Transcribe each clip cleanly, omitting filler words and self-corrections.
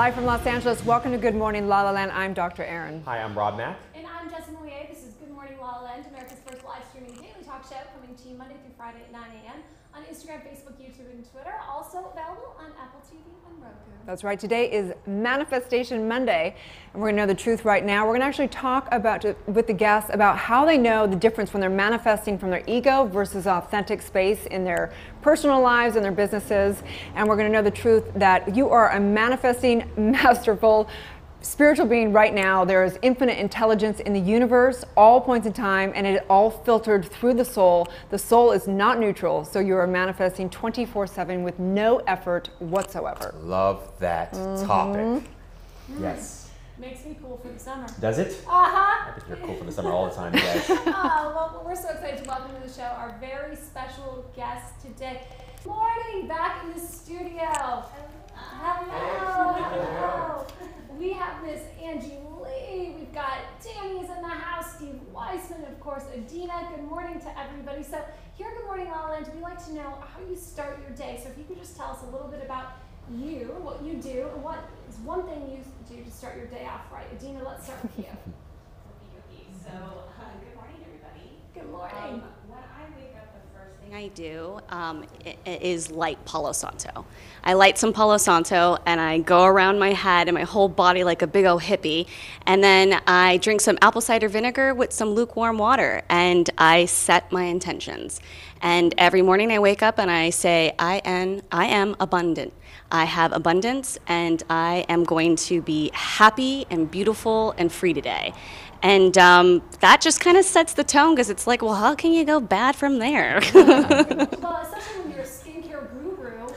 Live from Los Angeles. Welcome to Good Morning La La Land. I'm Dr. Erin. Hi, I'm Rob Mack. And I'm Jessica Moyer. This is Good Morning La La Land, America's first live streaming daily talk show, coming to you Monday through Friday at 9 a.m. on Instagram, Facebook, YouTube, and Twitter. Also available on Apple TV and Roku. That's right. Today is Manifestation Monday, and we're going to know the truth right now. We're going to actually talk about with the guests about how they know the difference when they're manifesting from their ego versus authentic space in their personal lives and their businesses. And we're going to know the truth that you are a manifesting, masterful, spiritual being right now. There is infinite intelligence in the universe, all points in time, and it is all filtered through the soul. The soul is not neutral, so you are manifesting 24/7 with no effort whatsoever. Love that topic. Yes. Makes me cool for the summer. Does it? Uh-huh. I think you're cool for the summer all the time, guys. Well, we're so excited to welcome to the show our very special guest today. Morning, back in the studio. Hello. We have Miss Angie Lee. We've got Tammy's in the house. Steve Weissman, of course, Adina. Good morning to everybody. So here at Good Morning La La Land, we like to know how you start your day. So if you could just tell us a little bit about you, what you do, and what is one thing you do to start your day off right. Adina, let's start with you. So, good morning, everybody. Good morning. When I wake up, the first thing I do is light Palo Santo. I light some Palo Santo and I go around my head and my whole body like a big old hippie. And then I drink some apple cider vinegar with some lukewarm water and I set my intentions. And every morning I wake up and I say, I am abundant. I have abundance and I am going to be happy and beautiful and free today. And that just kind of sets the tone because it's like, well, how can you go bad from there? Well, especially when you're a skincare guru,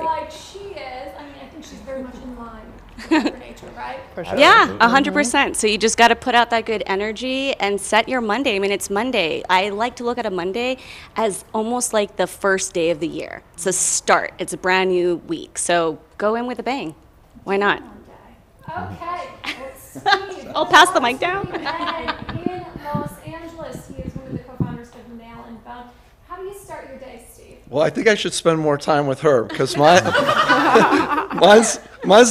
like she is. I mean, I think she's very much in line with her nature, right? For sure. Yeah, 100%. So you just got to put out that good energy and set your Monday. I mean, it's Monday. I like to look at a Monday as almost like the first day of the year. It's a start. It's a brand new week. So go in with a bang. Why not? Okay. Steve, I'll pass the mic down. Steve in Los Angeles. He is one of the co-founders of Nail and Bone. How do you start your day, Steve? Well, I think I should spend more time with her because mine's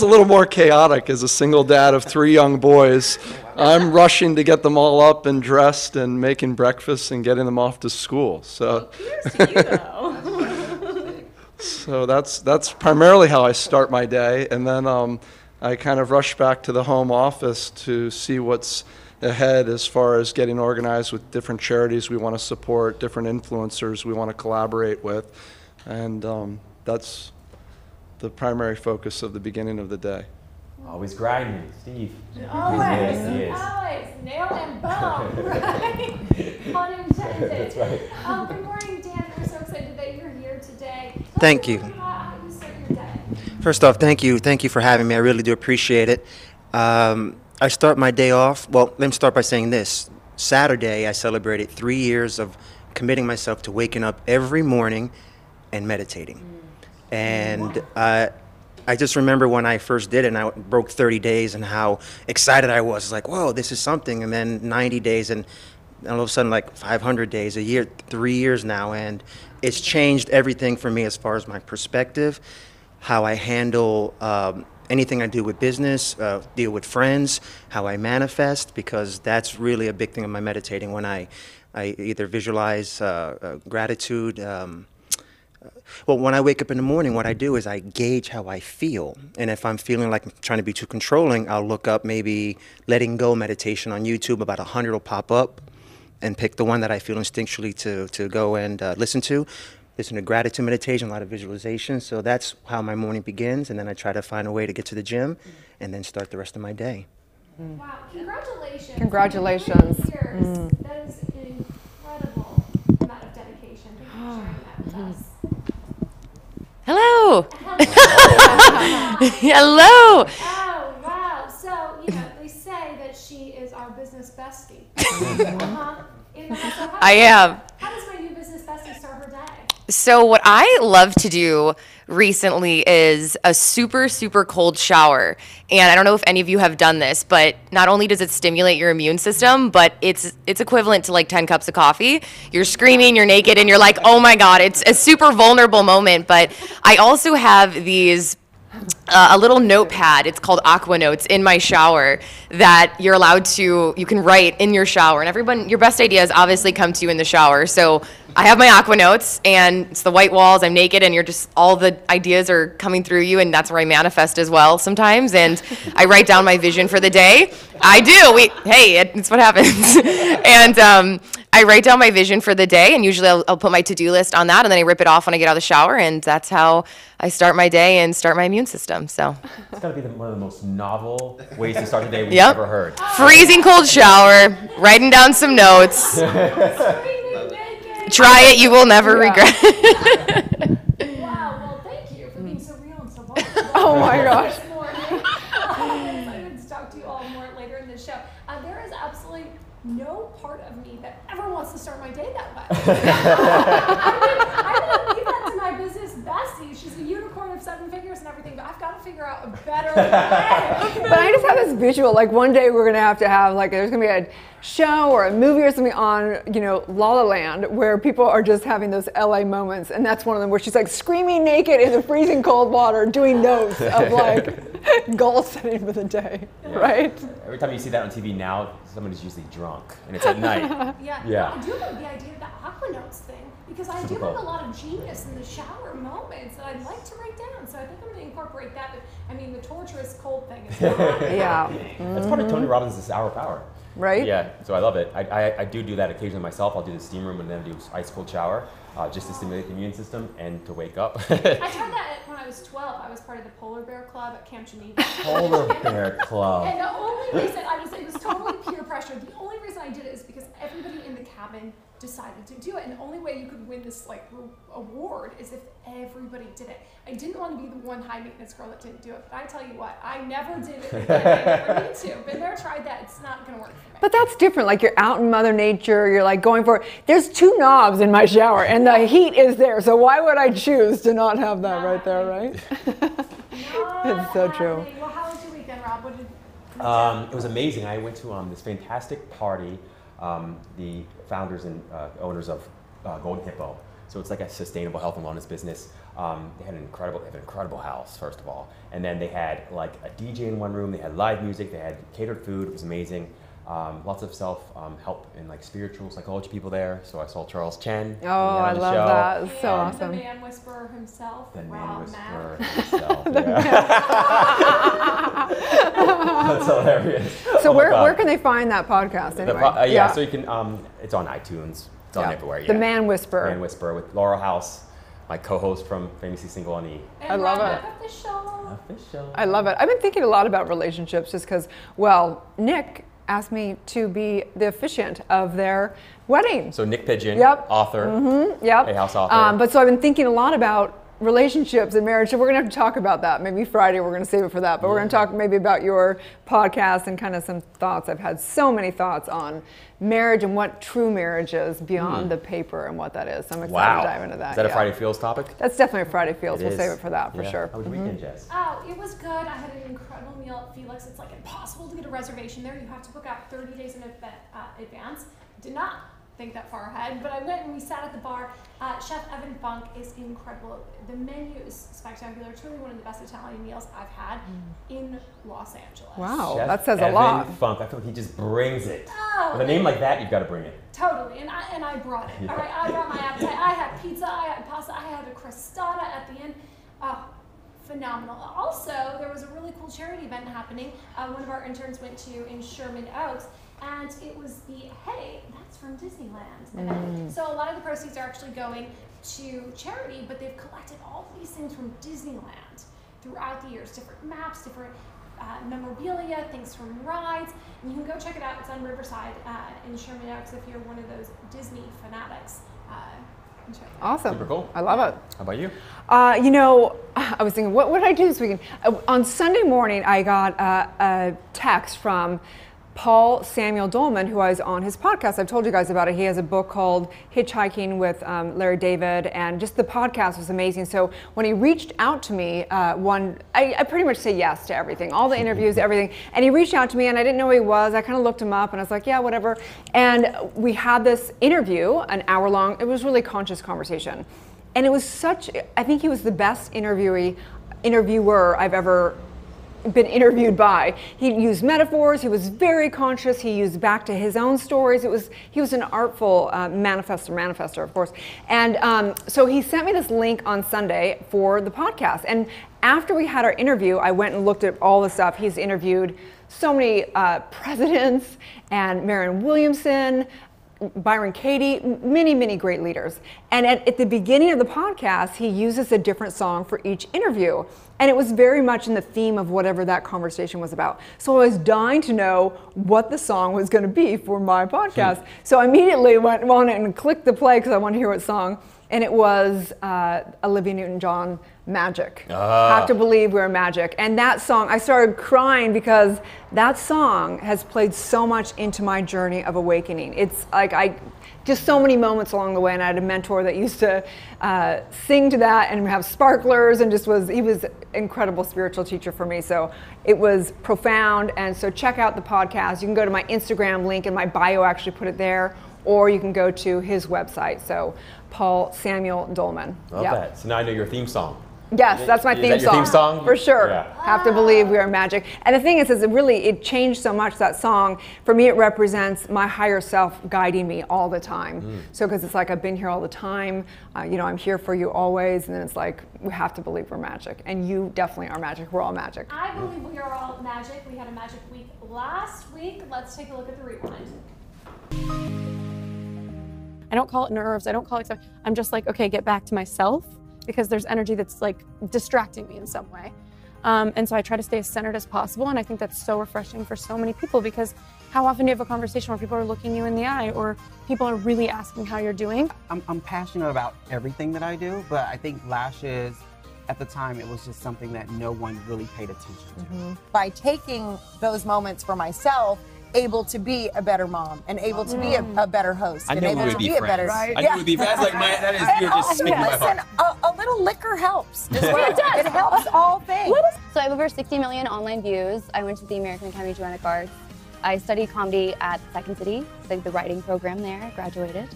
a little more chaotic as a single dad of 3 young boys. I'm rushing to get them all up and dressed and making breakfast and getting them off to school. So, so that's primarily how I start my day, and then I kind of rush back to the home office to see what's ahead as far as getting organized with different charities we want to support, different influencers we want to collaborate with, and that's the primary focus of the beginning of the day. Always grinding, Steve. Always, Yes, he is. always. Nail and bone, right? Pun intended. That's right. Good morning, Dan. We're so excited that you're here today. Thank you. How you start your day? First off, thank you for having me. I really do appreciate it. I start my day off, well, let me start by saying this. Saturday, I celebrated 3 years of committing myself to waking up every morning and meditating. And I just remember when I first did it and I broke 30 days and how excited I was. It's like, whoa, this is something. And then 90 days and all of a sudden like 500 days, a year, 3 years now. And it's changed everything for me as far as my perspective, how I handle anything I do with business, deal with friends, how I manifest, because that's really a big thing in my meditating when I either visualize gratitude. Well, when I wake up in the morning, what I do is I gauge how I feel. And if I'm feeling like I'm trying to be too controlling, I'll look up maybe letting go meditation on YouTube. About 100 will pop up and pick the one that I feel instinctually to go and listen to. Listen to gratitude meditation, a lot of visualization. So that's how my morning begins. And then I try to find a way to get to the gym and then start the rest of my day. Wow, congratulations. Congratulations. 3 years. That is an incredible amount of dedication. Thank you for sharing that with us. Hello. Hello. Oh, wow. So, they say that she is our business bestie. Uh-huh. So I am. How does my new business bestie start her day? So what I love to do recently is a super, super cold shower. And I don't know if any of you have done this, but not only does it stimulate your immune system, but it's equivalent to like 10 cups of coffee. You're screaming, you're naked, and you're like, oh my God, it's a super vulnerable moment. But I also have these a little notepad. It's called Aqua Notes in my shower that you're allowed to, you can write in your shower. And everyone, your best ideas obviously come to you in the shower. So I have my Aqua Notes, and it's the white walls. I'm naked, and you're just, all the ideas are coming through you, and that's where I manifest as well sometimes. And I write down my vision for the day. I do. It's what happens. And I write down my vision for the day, and usually I'll put my to-do list on that, and then I rip it off when I get out of the shower, and that's how I start my day and start my immune system. So It's got to be one of the most novel ways to start the day we've ever heard. Freezing cold shower, writing down some notes. Try it, you will never regret it. Wow, well, thank you for being so real and so vulnerable. Oh my gosh. This morning. I'm excited to talk to you all more later in the show. There is absolutely no part of me that ever wants to start my day that way. I'm going to leave that to my business bestie. She's a unicorn of 7 figures and everything, but I've got to figure out a better way. But I just have this visual, like one day we're gonna have like, there's gonna be a show or a movie or something on, you know, LALALAND, where people are just having those LA moments, and that's one of them where she's like screaming naked in the freezing cold water, doing notes of like goal setting for the day, right? Every time you see that on TV now, somebody's usually drunk, and it's at night. Yeah. I do love the idea of the Aqua Notes thing, because I do have a lot of genius in the shower moments that I'd like to write down. So I think I'm going to incorporate that. But I mean, the torturous cold thing is not. Yeah. That's part of Tony Robbins' Hour of Power. Right? Yeah, so I love it. I do that occasionally myself. I'll do the steam room and then do ice cold shower just to stimulate the immune system and to wake up. I tried that when I was 12. I was part of the Polar Bear Club at Camp Geneva. Polar Bear Club. And the only reason it was totally peer pressure. The only reason I did it is because everybody in the cabin decided to do it, and the only way you could win this like award is if everybody did it. I didn't want to be the one high maintenance girl that didn't do it, but I tell you what, I never did it again. I never need to. Been there, tried that. It's not going to work for me. But that's different. Like, you're out in Mother Nature, you're like going for it. There's 2 knobs in my shower, and the heat is there. So why would I choose to not have that right there, right? It's so true. Well, how was your weekend, Rob? What did It was amazing. I went to this fantastic party. The founders and owners of Golden Hippo. So it's like a sustainable health and wellness business. They had an incredible house, first of all. And then they had like a DJ in one room. They had live music. They had catered food. It was amazing. Lots of self-help and like spiritual psychology people there. So I saw Charles Chen. Oh, I love that. It's so and awesome. The man whisperer himself. The man Rob whisperer Mack. himself. That's hilarious. So Oh my God. where can they find that podcast anyway? Yeah, so you can, it's on iTunes. It's on everywhere. Yeah. The Man Whisperer. Man Whisperer with Laurel House, my co-host from Famously Single on E. And I love Rob it. Mack official. Official. I love it. I've been thinking a lot about relationships just because, well, Nick asked me to be the officiant of their wedding. So Nick Pigeon, Yep. author, Yep. A House author. But so I've been thinking a lot about relationships and marriage. So we're going to have to talk about that. Maybe Friday we're going to save it for that. But we're going to talk maybe about your podcast and kind of some thoughts. I've had so many thoughts on marriage and what true marriage is beyond the paper and what that is. So I'm excited to dive into that. Is that a Friday Feels topic? That's definitely a Friday Feels. We'll is. save it for that for Yeah. sure. How was your weekend, Jess? Oh, it was good. I had an incredible meal at Felix. It's like impossible to get a reservation there. You have to book out 30 days in advance. Did not think that far ahead, but I went and we sat at the bar. Chef Evan Funk is incredible. The menu is spectacular. Truly one of the best Italian meals I've had in Los Angeles. Wow, Chef that says Evan a lot. Funk. I feel like he just brings it. Oh, With a name like that, you've got to bring it. Totally, and I brought it. All right, I brought my appetite. I had pizza, I had pasta, I had a crostata at the end. Oh, phenomenal. Also, there was a really cool charity event happening. One of our interns went to in Sherman Oaks, and it was the Hey, that's from Disneyland event. So a lot of the proceeds are actually going to charity, but they've collected all of these things from Disneyland throughout the years, different maps, different memorabilia, things from rides, and you can go check it out. It's on Riverside in Sherman Oaks if you're one of those Disney fanatics. Awesome. Super cool. I love it. How about you? You know, I was thinking, what did I do this weekend? On Sunday morning, I got a text from Paul Samuel Dolman, who I was on his podcast. I've told you guys about it. He has a book called Hitchhiking with Larry David, and just the podcast was amazing. So when he reached out to me, I pretty much say yes to everything, all the interviews, everything. And he reached out to me, and I didn't know who he was. I kind of looked him up, and I was like, yeah, whatever. And we had this interview, an hour long. It was really conscious conversation. And it was I think he was the best interviewee interviewer I've ever been interviewed by. He used metaphors, he was very conscious, he used back to his own stories. He was an artful manifester, of course. And so he sent me this link on Sunday for the podcast. And after we had our interview, I went and looked at all the stuff. He's interviewed so many presidents and Marianne Williamson, Byron Katie, many great leaders. And at the beginning of the podcast, he uses a different song for each interview. And it was very much in the theme of whatever that conversation was about. So I was dying to know what the song was going to be for my podcast. So I immediately went on and clicked the play because I wanted to hear what song. And it was Olivia Newton-John, Magic. Have to Believe We're Magic. And that song, I started crying because that song has played so much into my journey of awakening. It's like just so many moments along the way, and I had a mentor that used to sing to that and have sparklers, and he was an incredible spiritual teacher for me. So it was profound. And so check out the podcast. You can go to my Instagram link, and my bio actually put it there, or you can go to his website. So Paul Samuel Dolman. Love that. So now I know your theme song. Yes, that's my theme Is that your song. theme song? For sure. Yeah. Have to Believe We Are Magic. And the thing is it changed so much, that song. For me, it represents my higher self guiding me all the time. So because it's like I've been here all the time, I'm here for you always, and then it's like, we have to believe we're magic. And you definitely are magic. We're all magic. I believe we are all magic. We had a magic week last week. Let's take a look at the rewind. I don't call it nerves. I don't call it stuff. I'm just like, okay, get back to myself, because there's energy that's like distracting me in some way. And so I try to stay as centered as possible. And I think that's so refreshing for so many people, because how often do you have a conversation where people are looking you in the eye, or people are really asking how you're doing? I'm passionate about everything that I do, but I think lashes, at the time, it was just something that no one really paid attention to. By taking those moments for myself, able to be a better mom and able to be a better host and able to be a better I knew we would be friends. Like that is, you're just speaking my heart. Listen, a little liquor helps as well. It does. It helps all things. So I have over 60 million online views. I went to the American Academy of Dramatic Arts. I studied comedy at Second City, studied the writing program there, graduated.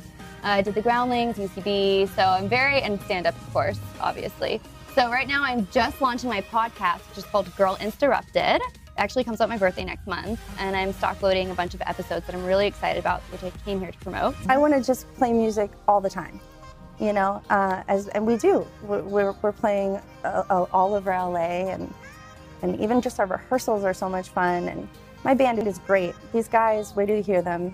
I did the Groundlings, UCB, so I'm and stand-up, of course, obviously. So right now I'm just launching my podcast, which is called Girl Interrupted. It actually comes out my birthday next month, and I'm stock loading a bunch of episodes that I'm really excited about, which I came here to promote. I want to just play music all the time, and we do. We're playing all over LA, and even just our rehearsals are so much fun, and my band is great. These guys, where do you hear them?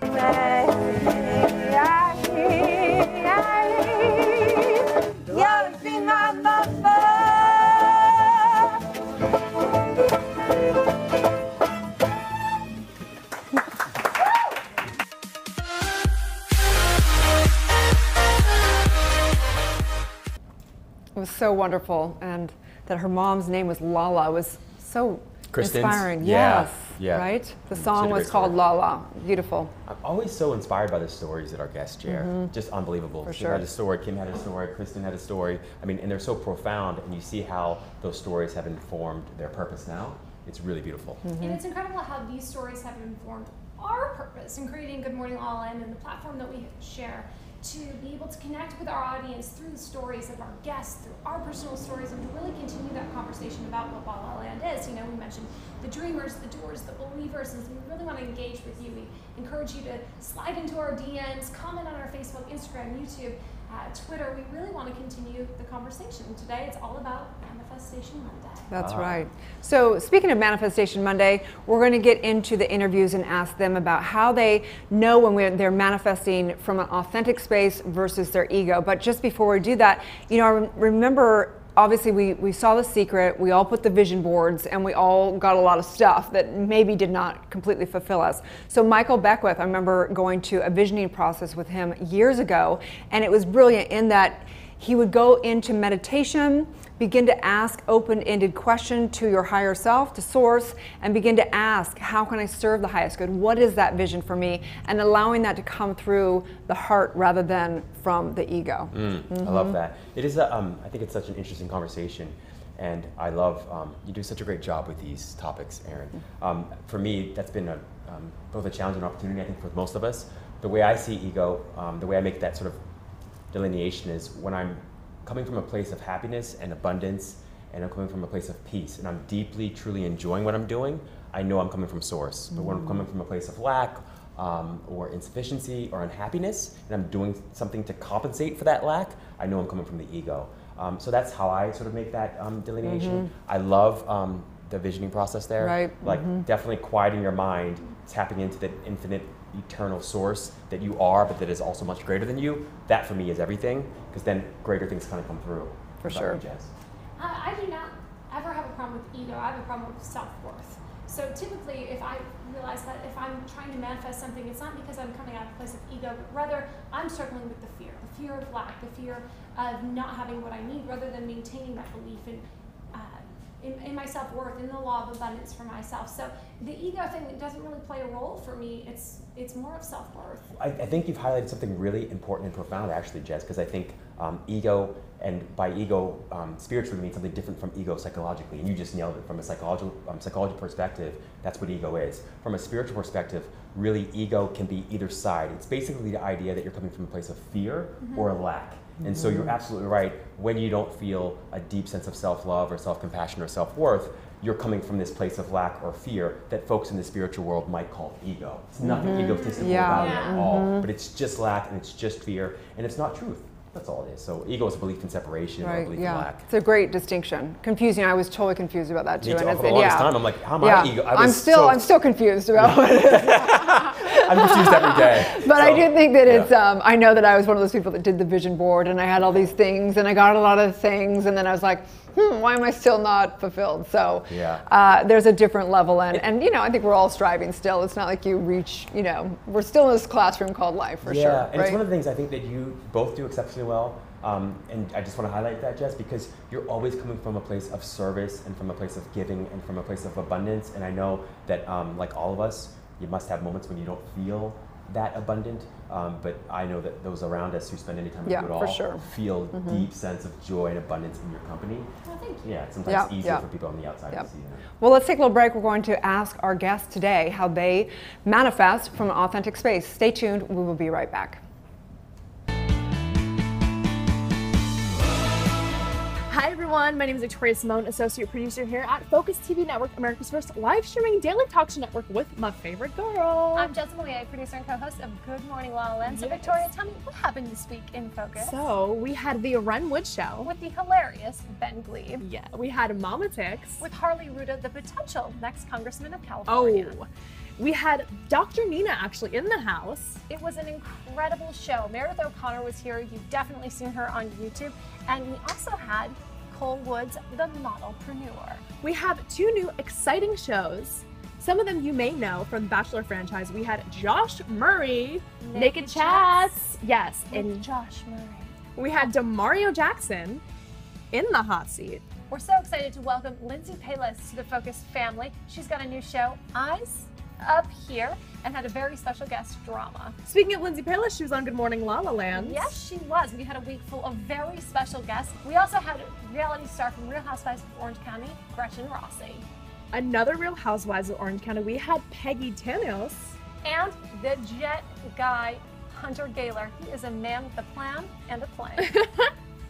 It was so wonderful, and that her mom's name was LaLa was so inspiring. Yeah. Right? The song was called LaLa. Beautiful. I'm always so inspired by the stories that our guests share. Just unbelievable. For She sure. had a story, Kim had a story, Kristen had a story. I mean, and they're so profound, and you see how those stories have informed their purpose now. It's really beautiful. And it's incredible how these stories have informed our purpose in creating Good Morning LALALAND and the platform that we share, to be able to connect with our audience through the stories of our guests, through our personal stories, and to really continue that conversation about what LaLaLand is. We mentioned the dreamers, the doers, the believers, and we really want to engage with you. We encourage you to slide into our DMs, comment on our Facebook, Instagram, YouTube, Twitter. We really want to continue the conversation. Today it's all about Manifestation Monday. That's right. So speaking of Manifestation Monday, we're going to get into the interviews and ask them about how they know when they're manifesting from an authentic space versus their ego. But just before we do that, I remember, obviously we saw The Secret, we all put the vision boards, and we all got a lot of stuff that maybe did not completely fulfill us. So Michael Beckwith, I remember going to a visioning process with him years ago, and it was brilliant in that he would go into meditation, begin to ask open-ended questions to your higher self, to source, and begin to ask, how can I serve the highest good? What is that vision for me? And allowing that to come through the heart rather than from the ego. I love that. It is I think it's such an interesting conversation, and I love, you do such a great job with these topics, Erin. For me, that's been both a challenge and an opportunity, I think, for most of us. The way I see ego, the way I make that sort of delineation is when I'm coming from a place of happiness and abundance and I'm coming from a place of peace, and I'm deeply, truly enjoying what I'm doing, I know I'm coming from source. But when I'm coming from a place of lack, or insufficiency or unhappiness, and I'm doing something to compensate for that lack, I know I'm coming from the ego. So that's how I sort of make that delineation. I love the visioning process there. Right. Like definitely quieting your mind, tapping into the infinite, eternal source that you are, but that is also much greater than you. That for me is everything, because then greater things kind of come through. For sure. Jazz? I do not ever have a problem with ego. I have a problem with self-worth. So typically, if I realize that if I'm trying to manifest something, it's not because I'm coming out of a place of ego, but rather I'm struggling with the fear of lack, the fear of not having what I need, rather than maintaining that belief in my self-worth, in the law of abundance for myself. So the ego thing doesn't really play a role for me. It's more of self-worth. I think you've highlighted something really important and profound, actually, Jess, because I think ego, and by ego, spiritually means something different from ego psychologically, and you just nailed it. From a psychology perspective, that's what ego is. From a spiritual perspective, really ego can be either side. It's basically the idea that you're coming from a place of fear or lack. And so you're absolutely right. When you don't feel a deep sense of self-love or self-compassion or self-worth, you're coming from this place of lack or fear that folks in the spiritual world might call ego. It's nothing egotistical about it at all, but it's just lack and it's just fear, and it's not truth. That's all it is. So ego is a belief in separation or a belief in lack. It's a great distinction. Confusing. I was totally confused about that too. Me too. For the longest time, I'm like, how am I ego? I'm still confused about what it is. I'm confused every day. But I do think that it's, I know that I was one of those people that did the vision board, and I had all these things, and I got a lot of things, and then I was like, why am I still not fulfilled? So there's a different level, and you know, I think we're all striving still. It's not like you reach, you know, we're still in this classroom called life for sure. Yeah, and it's one of the things I think that you both do exceptionally well. And I just want to highlight that, Jess, because you're always coming from a place of service and from a place of giving and from a place of abundance. And I know that, like all of us, you must have moments when you don't feel that abundant. But I know that those around us who spend any time with you at all feel deep sense of joy and abundance in your company. Well, thank you. Yeah, it's sometimes easier for people on the outside to see that. Well, let's take a little break. We're going to ask our guests today how they manifest from an authentic space. Stay tuned. We will be right back. Hi everyone, my name is Victoria Simone, associate producer here at Focus TV Network, America's first live streaming daily talk show network with my favorite girl. I'm Jessica Lee, producer and co-host of Good Morning LaLaLand. So Victoria, tell me what happened this week in Focus. So we had the Ren Wood Show with the hilarious Ben Glebe. Yeah, we had Mama Tix with Harley Ruda, the potential next Congressman of California. Oh. We had Dr. Nina actually in the house. It was an incredible show. Meredith O'Connor was here. You've definitely seen her on YouTube. And we also had Cole Woods, the modelpreneur. We have two new exciting shows. Some of them you may know from the Bachelor franchise. We had Josh Murray, Naked Chats. Yes, and Josh Murray. We had Demario Jackson in the hot seat. We're so excited to welcome Lindsay Palis to the Focus family. She's got a new show, Eyes Up Here, and had a very special guest, Drama. Speaking of Lindsay Palis, she was on Good Morning LaLaLand. Yes, she was. We had a week full of very special guests. We also had a reality star from Real Housewives of Orange County, Gretchen Rossi. Another Real Housewives of Orange County, we had Peggy Tanos. And the jet guy, Hunter Gaylor. He is a man with a plan and a plane.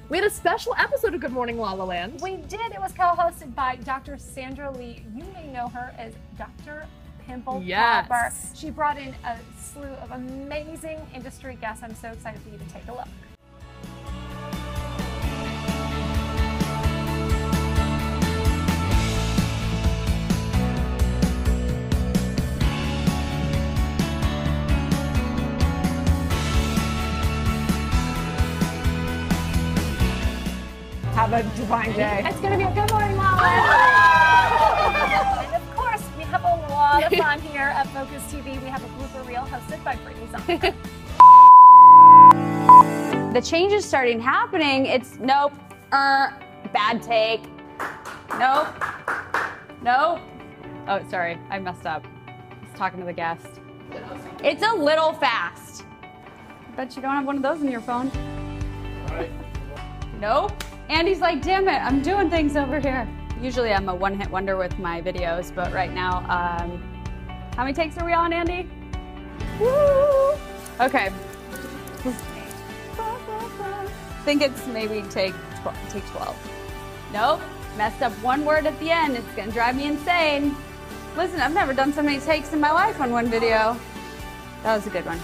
We had a special episode of Good Morning LaLaLand. We did. It was co-hosted by Dr. Sandra Lee. You may know her as Dr. Pimple Popper. She brought in a slew of amazing industry guests. I'm so excited for you to take a look. Have a divine day. It's going to be a Good Morning LaLaLand. And of course, we have a lot of fun here at Focus TV. We have a blooper reel hosted by Brittany Zonka. The change is starting happening. It's nope, bad take. Nope, nope. Oh, sorry, I messed up. I was talking to the guest. It's a little fast. Bet you don't have one of those in your phone. Nope. Andy's like, damn it, I'm doing things over here. Usually I'm a one-hit wonder with my videos, but right now, how many takes are we on, Andy? Woo! Okay. I think it's maybe take 12. Nope. Messed up one word at the end. It's gonna drive me insane. Listen, I've never done so many takes in my life on one video. That was a good one.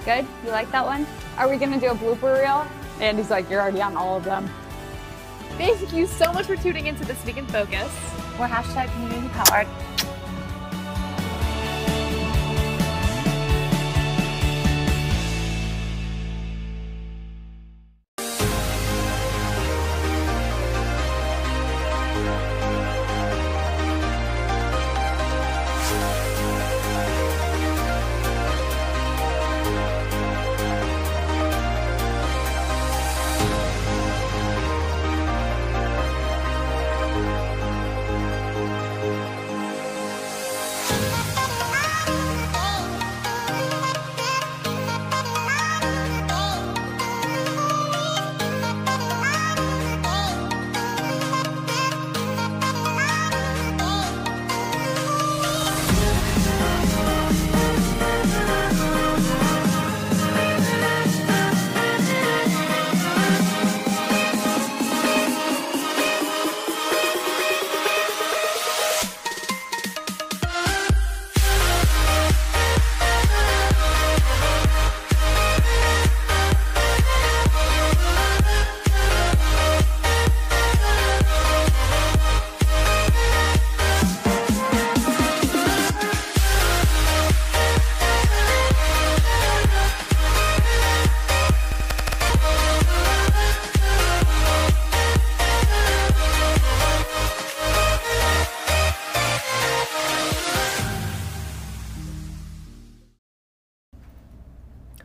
Good? You like that one? Are we gonna do a blooper reel? Andy's like, you're already on all of them. Thank you so much for tuning into This Week in Focus. We're hashtag community powered.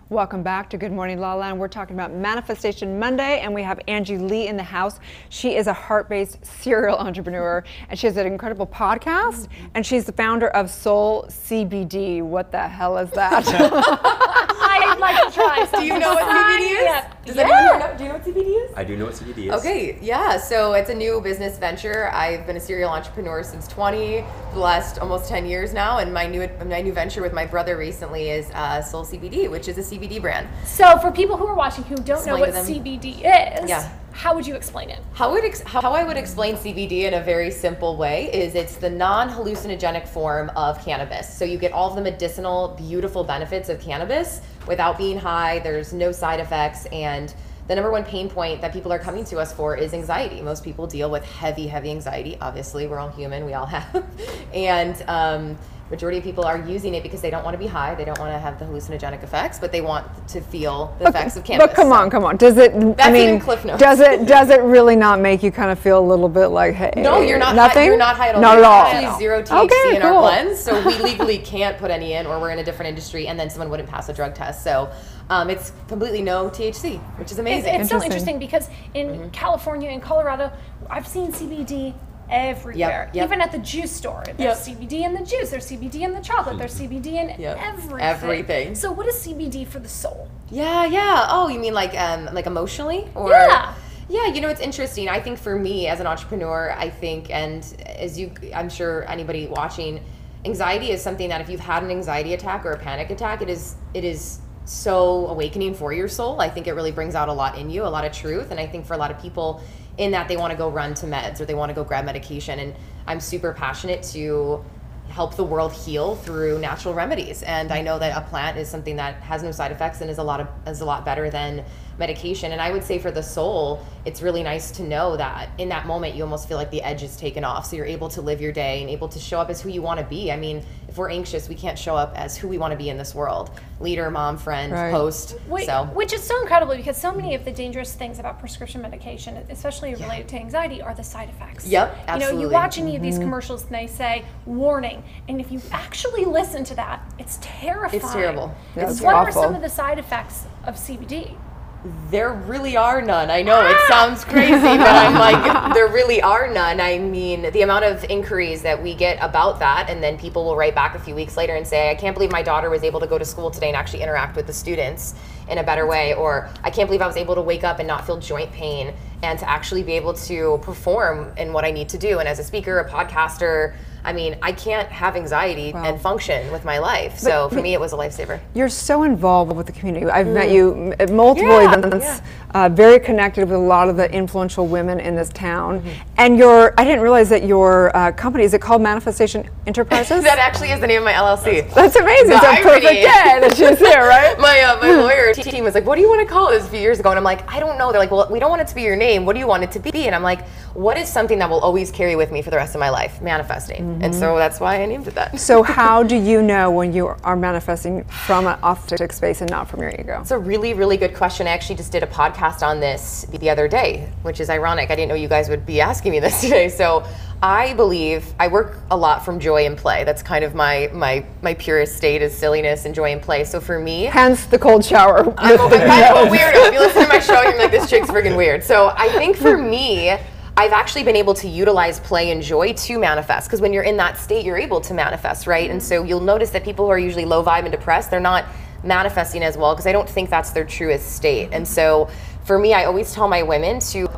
Welcome back to Good Morning LaLaLand. We're talking about Manifestation Monday, and we have Angie Lee in the house. She is a heart-based serial entrepreneur, and she has an incredible podcast, and she's the founder of Soul CBD. What the hell is that? I'd like to try. Do you know what CBD is? Yeah. Does anyone here know? Do you know what CBD is? I do know what CBD is. Okay, yeah, so it's a new business venture. I've been a serial entrepreneur since 20, for the last almost 10 years now, and my new venture with my brother recently is Soul CBD, which is a CBD brand. So for people who are watching who don't know Explain what to them. CBD is, Yeah. how would you explain it? How I would explain CBD in a very simple way is it's the non-hallucinogenic form of cannabis. So you get all of the medicinal, beautiful benefits of cannabis without being high. There's no side effects, and the number one pain point that people are coming to us for is anxiety. Most people deal with heavy anxiety. Obviously, we're all human, we all have. And majority of people are using it because they don't want to be high, they don't want to have the hallucinogenic effects, but they want to feel the effects of cannabis. But come on. Does it, That's in Cliff Notes. does it really not make you kind of feel a little bit like, hey, No, you're not nothing? high. You're not high at all. Not There's at all. actually zero THC in our cool. blends, so we legally can't put any in, or we're in a different industry, and then someone wouldn't pass a drug test. So it's completely no THC, which is amazing. It's so interesting because in California and Colorado, I've seen CBD everywhere. Yep. Even at the juice store, there's CBD in the juice, there's CBD in the chocolate, there's CBD in everything. So what is CBD for the soul? Yeah. Oh, you mean like emotionally, or? Yeah, you know, it's interesting. I think for me as an entrepreneur, I think, and as I'm sure anybody watching, anxiety is something that if you've had an anxiety attack or a panic attack, it is so awakening for your soul. I think it really brings out a lot in you, a lot of truth. And I think for a lot of people in that, they want to go run to meds or they want to go grab medication. And I'm super passionate to help the world heal through natural remedies. And I know that a plant is something that has no side effects and is a lot better than medication. And I would say for the soul, it's really nice to know that in that moment, you almost feel like the edge is taken off. So you're able to live your day and able to show up as who you want to be. I mean, if we're anxious, we can't show up as who we want to be in this world. Leader, mom, friend, host. Which is so incredible because so many of the dangerous things about prescription medication, especially related to anxiety, are the side effects. Yep, absolutely. You know, you watch any of these commercials and they say, warning. And if you actually listen to that, it's terrifying. It's terrible. What are some of the side effects of CBD? There really are none. I know it sounds crazy, but I'm like, there really are none. I mean, the amount of inquiries that we get about that, and then people will write back a few weeks later and say, I can't believe my daughter was able to go to school today and actually interact with the students in a better way, or I can't believe I was able to wake up and not feel joint pain and to actually be able to perform in what I need to do. And as a speaker, a podcaster, I mean, I can't have anxiety and function with my life. So for me, it was a lifesaver. You're so involved with the community. I've met you at multiple events, very connected with a lot of the influential women in this town. And I didn't realize that your company, is it called Manifestation Enterprises? That actually is the name of my LLC. That's amazing. It's a perfect day that she's here, right? My lawyer team was like, what do you want to call this a few years ago? And I'm like, I don't know. They're like, well, we don't want it to be your name. What do you want it to be? And I'm like, what is something that will always carry with me for the rest of my life? Manifesting. And so that's why I named it that. So how do you know when you are manifesting from an authentic space and not from your ego? It's a really, really good question. I actually just did a podcast on this the other day, which is ironic. I didn't know you guys would be asking me this today. So I believe I work a lot from joy and play. That's kind of my purest state, is silliness and joy and play. So for me, hence the cold shower. I'm kind of a weirdo. If you listen to my show, you're like, this chick's freaking weird. So I think for me, I've actually been able to utilize play and joy to manifest, because when you're in that state, you're able to manifest, right? And so you'll notice that people who are usually low vibe and depressed, they're not manifesting as well, because I don't think that's their truest state. And so for me, I always tell my women to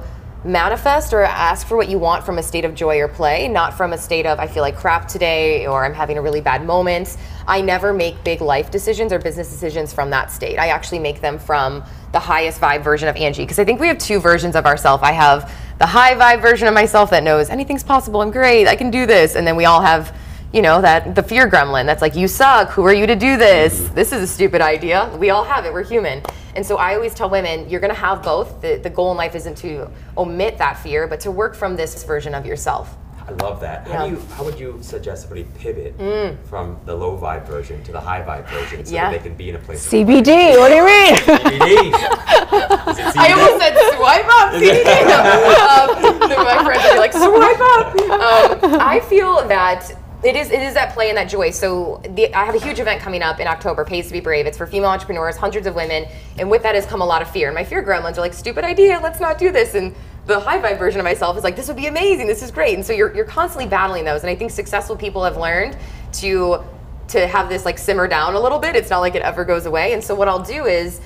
manifest or ask for what you want from a state of joy or play, not from a state of I feel like crap today or I'm having a really bad moment. I never make big life decisions or business decisions from that state. I actually make them from the highest vibe version of Angie, because I think we have two versions of ourselves. I have the high vibe version of myself that knows anything's possible, I'm great, I can do this, and then we all have, you know, that the fear gremlin that's like, you suck, who are you to do this? This is a stupid idea. We all have it, we're human. And so I always tell women, you're gonna have both. The goal in life isn't to omit that fear, but to work from this version of yourself. I love that. How would you suggest somebody pivot from the low vibe version to the high vibe version so that they can be in a place of CBD, what do you mean? CBD. I almost said swipe up, CBD. My friends would be like, swipe up. I feel that it is that play and that joy. So I have a huge event coming up in October, Pays to be Brave. It's for female entrepreneurs, hundreds of women, and with that has come a lot of fear. And my fear gremlins are like, stupid idea, let's not do this. And the high vibe version of myself is like, this would be amazing, this is great. And so you're constantly battling those. And I think successful people have learned to have this like simmer down a little bit. It's not like it ever goes away. And so what I'll do is,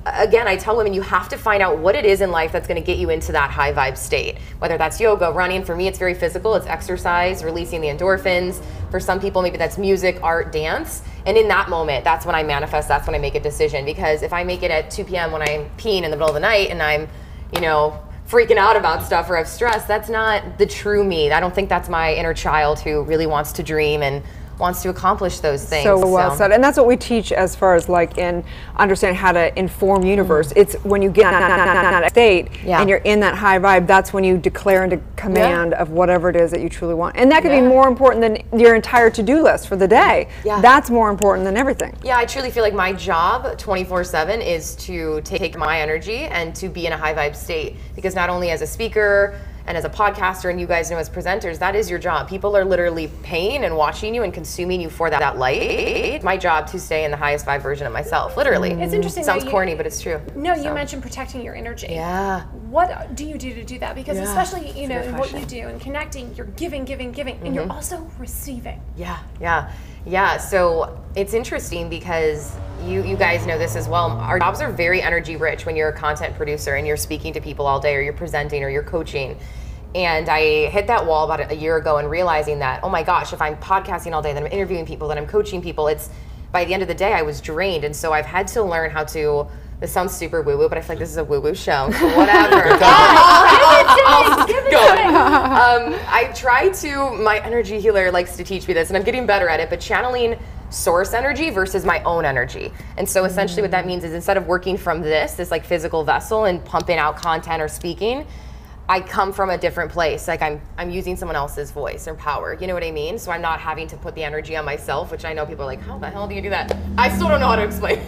again, I tell women, you have to find out what it is in life that's going to get you into that high vibe state. Whether that's yoga, running. For me, it's very physical. It's exercise, releasing the endorphins. For some people, maybe that's music, art, dance. And in that moment, that's when I manifest. That's when I make a decision. Because if I make it at 2 p.m. when I'm peeing in the middle of the night and I'm, you know, freaking out about stuff or have stress, that's not the true me. I don't think that's my inner child who really wants to dream and wants to accomplish those things. So well said. And that's what we teach as far as like in understanding how to inform universe. It's when you get in that state and you're in that high vibe, that's when you declare into command of whatever it is that you truly want. And that can be more important than your entire to-do list for the day. That's more important than everything. Yeah, I truly feel like my job 24/7 is to take my energy and to be in a high vibe state, because not only as a speaker and as a podcaster, and you guys know as presenters, that is your job. People are literally paying and watching you and consuming you for that light. It's my job to stay in the highest vibe version of myself, literally. It's interesting. It sounds corny, but it's true. No, you mentioned protecting your energy. Yeah. What do you do to do that? Because especially, you know, in what you do and connecting, you're giving, and you're also receiving. Yeah, so it's interesting because you guys know this as well. Our jobs are very energy rich when you're a content producer and you're speaking to people all day, or you're presenting, or you're coaching. And I hit that wall about a year ago and realizing that, oh my gosh, if I'm podcasting all day, then I'm interviewing people, then I'm coaching people, it's by the end of the day I was drained. And so I've had to learn how to, this sounds super woo-woo, but I feel like this is a woo-woo show, so whatever. I try to, my energy healer likes to teach me this, and I'm getting better at it, but channeling source energy versus my own energy. And so essentially what that means is, instead of working from this like physical vessel and pumping out content or speaking, I come from a different place. Like I'm using someone else's voice or power. You know what I mean? So I'm not having to put the energy on myself, which I know people are like, how the hell do you do that? I still don't know how to explain.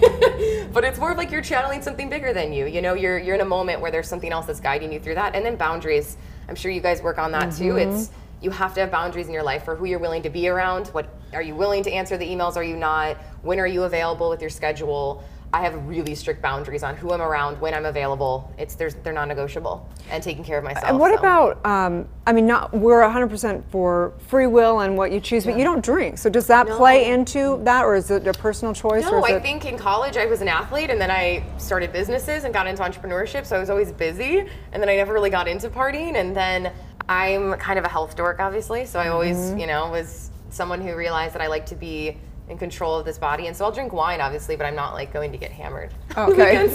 But it's more of like you're channeling something bigger than you. You know, you're in a moment where there's something else that's guiding you through that. And then boundaries. I'm sure you guys work on that too. It's, you have to have boundaries in your life for who you're willing to be around. What are you willing to answer the emails? Are you not? When are you available with your schedule? I have really strict boundaries on who I'm around, when I'm available. They're non-negotiable, and taking care of myself. And what about, I mean, we're 100% for free will and what you choose, but you don't drink. So does that play into that, or is it a personal choice? No, I think in college I was an athlete, and then I started businesses and got into entrepreneurship, so I was always busy, and then I never really got into partying, and then I'm kind of a health dork, obviously, so I always, you know, was someone who realized that I like to be in control of this body, and so I'll drink wine, obviously, but I'm not like going to get hammered. Okay.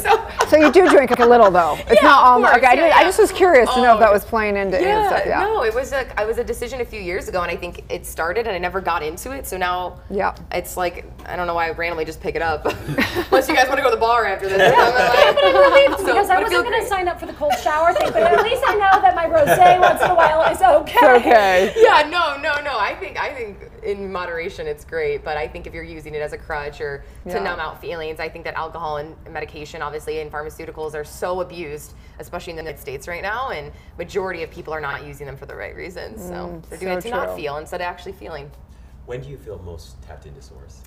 So you do drink like a little, though. It's not all. Okay, I just was curious to know if that was playing into stuff. Yeah. No, it was a decision a few years ago, and I think it started, and I never got into it. So now, it's like I don't know why I randomly just pick it up. Unless you guys want to go to the bar after this. But I'm relieved because I wasn't going to sign up for the cold shower thing, but at least I know that my rosé once in a while is okay. It's okay. Yeah, no. I think in moderation it's great, but I think if you're using it as a crutch or to numb out feelings, I think that alcohol and medication, obviously, and pharmaceuticals are so abused, especially in the United States right now, and majority of people are not using them for the right reasons. So they're doing it to not feel instead of actually feeling. When do you feel most tapped into source?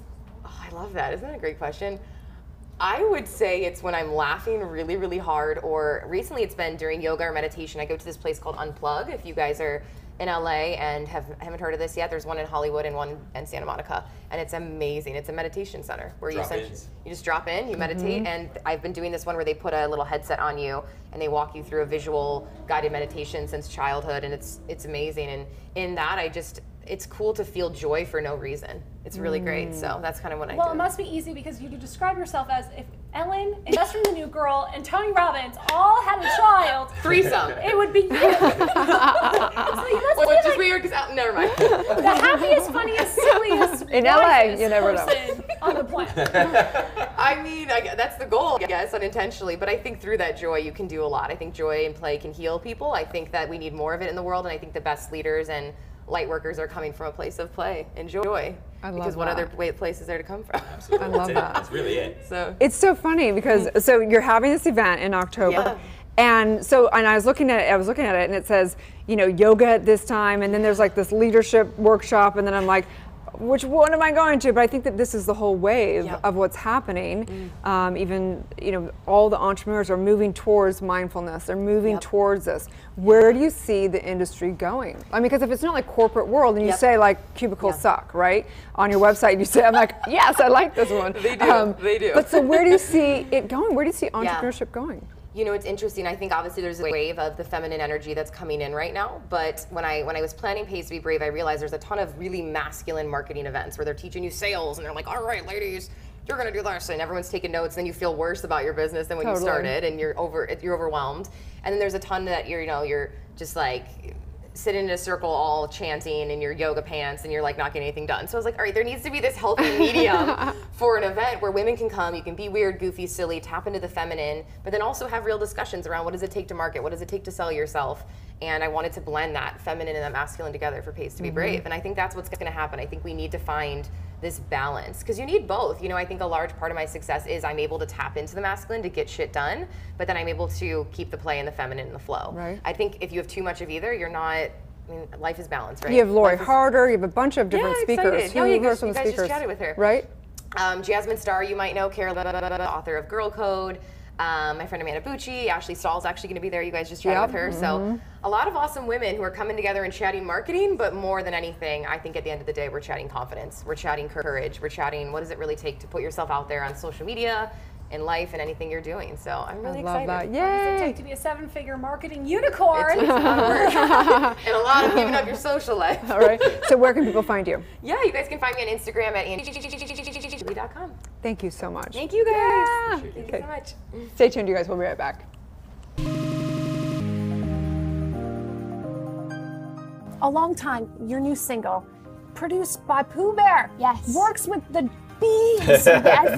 Oh, I love that. Isn't that a great question? I would say it's when I'm laughing really, really hard, or recently it's been during yoga or meditation. I go to this place called Unplug. If you guys are in LA and haven't heard of this yet, there's one in Hollywood and one in Santa Monica, and it's amazing. It's a meditation center where you just drop in, you meditate, and I've been doing this one where they put a little headset on you and they walk you through a visual guided meditation since childhood, and it's amazing. And in that, it's cool to feel joy for no reason. It's really great. So that's kind of what I do. Well, it must be easy because you describe yourself as if Ellen, Investor in the New Girl, and Tony Robbins all had a child. Threesome. It would be you. Which is weird because never mind. The happiest, funniest, silliest, in LA, you never know. On the planet. I mean, that's the goal, I guess, unintentionally. But I think through that joy, you can do a lot. I think joy and play can heal people. I think that we need more of it in the world, and I think the best leaders and light workers are coming from a place of play and joy. Because what other place is there to come from? Absolutely. I love that. That's really it. So it's so funny because so you're having this event in October. And I was looking at it and it says, you know, yoga at this time, and then there's like this leadership workshop, and then I'm like, which one am I going to? But I think that this is the whole wave of what's happening. Even, you know, all the entrepreneurs are moving towards mindfulness. They're moving towards this. Where do you see the industry going? I mean, because if it's not like corporate world, and you say like cubicles suck, right? On your website, you say, I'm like, yes, I like this one. They do. They do. But so where do you see it going? Where do you see entrepreneurship going? You know, it's interesting. I think obviously there's a wave of the feminine energy that's coming in right now. But when I was planning Pays to Be Brave, I realized there's a ton of really masculine marketing events where they're teaching you sales, and they're like, all right, ladies, you're gonna do this, and everyone's taking notes. Then you feel worse about your business than when you started, and you're overwhelmed. And then there's a ton that you're just like sitting in a circle all chanting in your yoga pants, and you're like not getting anything done. So I was like, all right, there needs to be this healthy medium for an event where women can come, you can be weird, goofy, silly, tap into the feminine, but then also have real discussions around what does it take to market, what does it take to sell yourself. And I wanted to blend that feminine and that masculine together for Pays to Be Brave. And I think that's what's gonna happen. I think we need to find this balance, because you need both. You know, I think a large part of my success is I'm able to tap into the masculine to get shit done, but then I'm able to keep the play and the feminine and the flow. Right. I think if you have too much of either, you're not, I mean, life is balanced, right? You have Lori Harder, you have a bunch of different speakers. You guys just chatted with her. Right? Jasmine Starr, you might know, author of Girl Code. My friend Amanda Bucci, Ashley Stahl's actually going to be there. You guys just chatted with her. So a lot of awesome women who are coming together and chatting marketing, but more than anything, I think at the end of the day, we're chatting confidence. We're chatting courage. We're chatting what does it really take to put yourself out there on social media, in life, and anything you're doing. So I'm really excited. That. What does it take to be a 7-figure marketing unicorn? It takes a lot of work. And a lot of giving up your social life. All right. So where can people find you? Yeah, you guys can find me on Instagram at angie.com. Thank you so much. Thank you guys. Yeah. Thank you so much. Stay tuned, you guys. We'll be right back. A Long Time, your new single, produced by Pooh Bear. Yes. Works with the bees. Yes.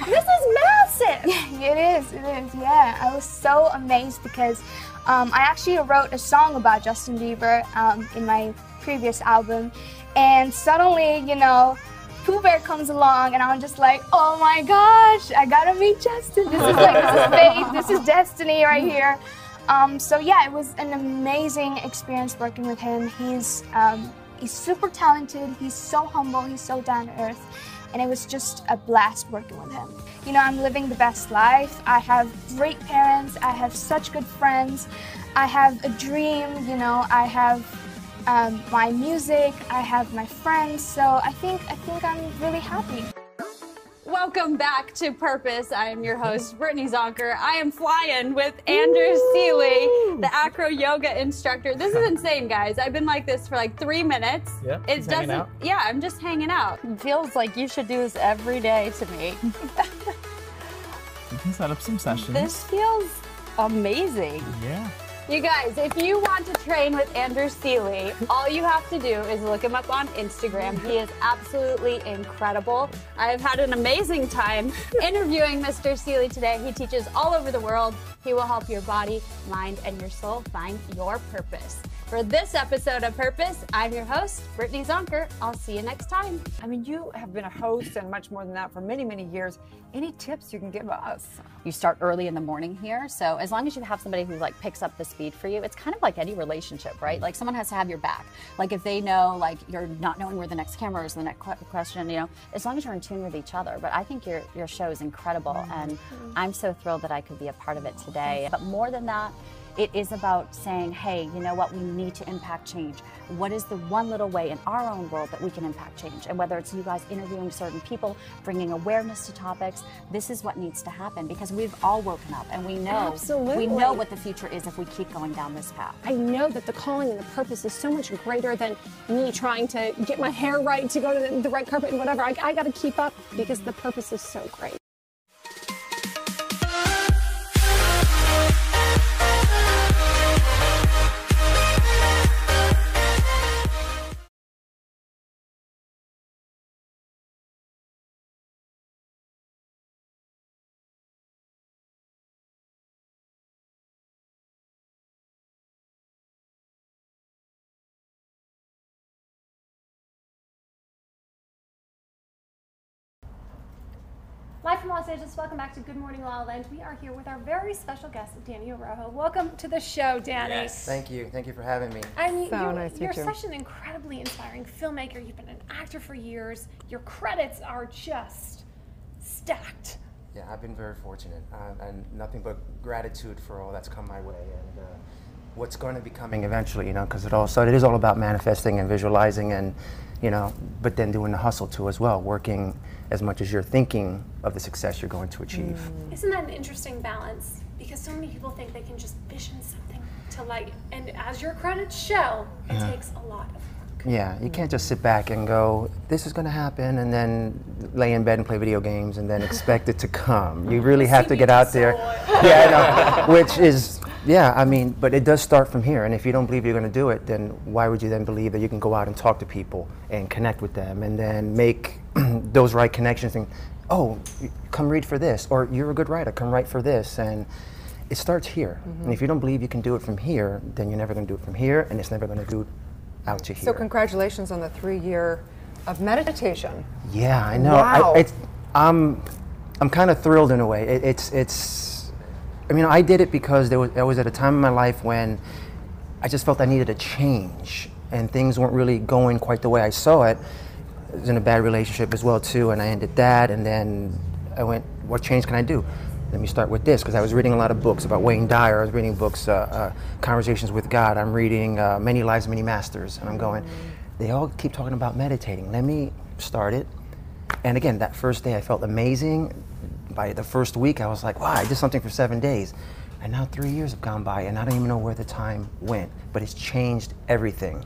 This is massive. It is, yeah. I was so amazed because I actually wrote a song about Justin Bieber in my previous album, and suddenly, you know, Pooh Bear comes along, and I'm just like, oh my gosh, I gotta meet Justin. This is fate, this is destiny right here. So yeah, it was an amazing experience working with him. He's super talented, he's so humble, he's so down to earth, and it was just a blast working with him. You know, I'm living the best life. I have great parents, I have such good friends, I have a dream, you know, I have my music, I have my friends, so I think I'm really happy. Welcome back to Purpose. I am your host, Brittany Zonker. I am flying with Andrew Seeley, the acro yoga instructor. This is insane, guys. I've been like this for like 3 minutes. Yeah, it doesn't. Out. Yeah, I'm just hanging out. It feels like you should do this every day to me. You can set up some sessions. This feels amazing. Yeah. You guys, if you want to train with Andrew Seeley, all you have to do is look him up on Instagram. He is absolutely incredible. I've had an amazing time interviewing Mr. Seeley today. He teaches all over the world. He will help your body, mind, and your soul find your purpose. For this episode of Purpose, I'm your host, Brittany Zonker. I'll see you next time. I mean, you have been a host and much more than that for many, many years. Any tips you can give us? You start early in the morning here. So as long as you have somebody who like picks up the speed for you, it's kind of like any relationship, right? Like someone has to have your back. Like if they know, like you're not knowing where the next camera is, the next question, you know, as long as you're in tune with each other. But I think your show is incredible, and I'm so thrilled that I could be a part of it today. But more than that, it is about saying, hey, you know what, we need to impact change. What is the one little way in our own world that we can impact change? And whether it's you guys interviewing certain people, bringing awareness to topics, this is what needs to happen, because we've all woken up and we know, we know what the future is if we keep going down this path. I know that the calling and the purpose is so much greater than me trying to get my hair right, to go to the red carpet and whatever. I got to keep up because the purpose is so great. Live from Los Angeles, welcome back to Good Morning LaLaLand. We are here with our very special guest, Danny Orojo. Welcome to the show, Danny. Yes. Thank you for having me. I mean, nice you're such an incredibly inspiring filmmaker. You've been an actor for years. Your credits are just stacked. Yeah, I've been very fortunate, and nothing but gratitude for all that's come my way, and what's going to be coming eventually, you know, because it is all about manifesting and visualizing, and, you know, but then doing the hustle too as well, working as much as you're thinking of the success you're going to achieve. Isn't that an interesting balance? Because so many people think they can just vision something to like, and as your credits show, it takes a lot of work. Yeah, you can't just sit back and go, this is going to happen, and then lay in bed and play video games and then expect it to come. You really have to get out there. Yeah, I know, which is, yeah, I mean, but it does start from here, and if you don't believe you're going to do it, then why would you then believe that you can go out and talk to people and connect with them and then make those right connections and, oh, come read for this, or you're a good writer, come write for this, and it starts here. And if you don't believe you can do it from here, then you're never going to do it from here, and it's never going to do it out to here. So congratulations on the 3-year of meditation. Yeah, I know. Wow. I'm kind of thrilled in a way. I mean, I did it because I was at a time in my life when I just felt I needed a change, and things weren't really going quite the way I saw it. I was in a bad relationship as well too, and I ended that, and then I went, what change can I do? Let me start with this, because I was reading a lot of books about Wayne Dyer. I was reading books, Conversations with God. I'm reading Many Lives, Many Masters, and I'm going, they all keep talking about meditating. Let me start it. And again, that first day I felt amazing. By the first week I was like, wow, I did something for 7 days. And now 3 years have gone by, and I don't even know where the time went, but it's changed everything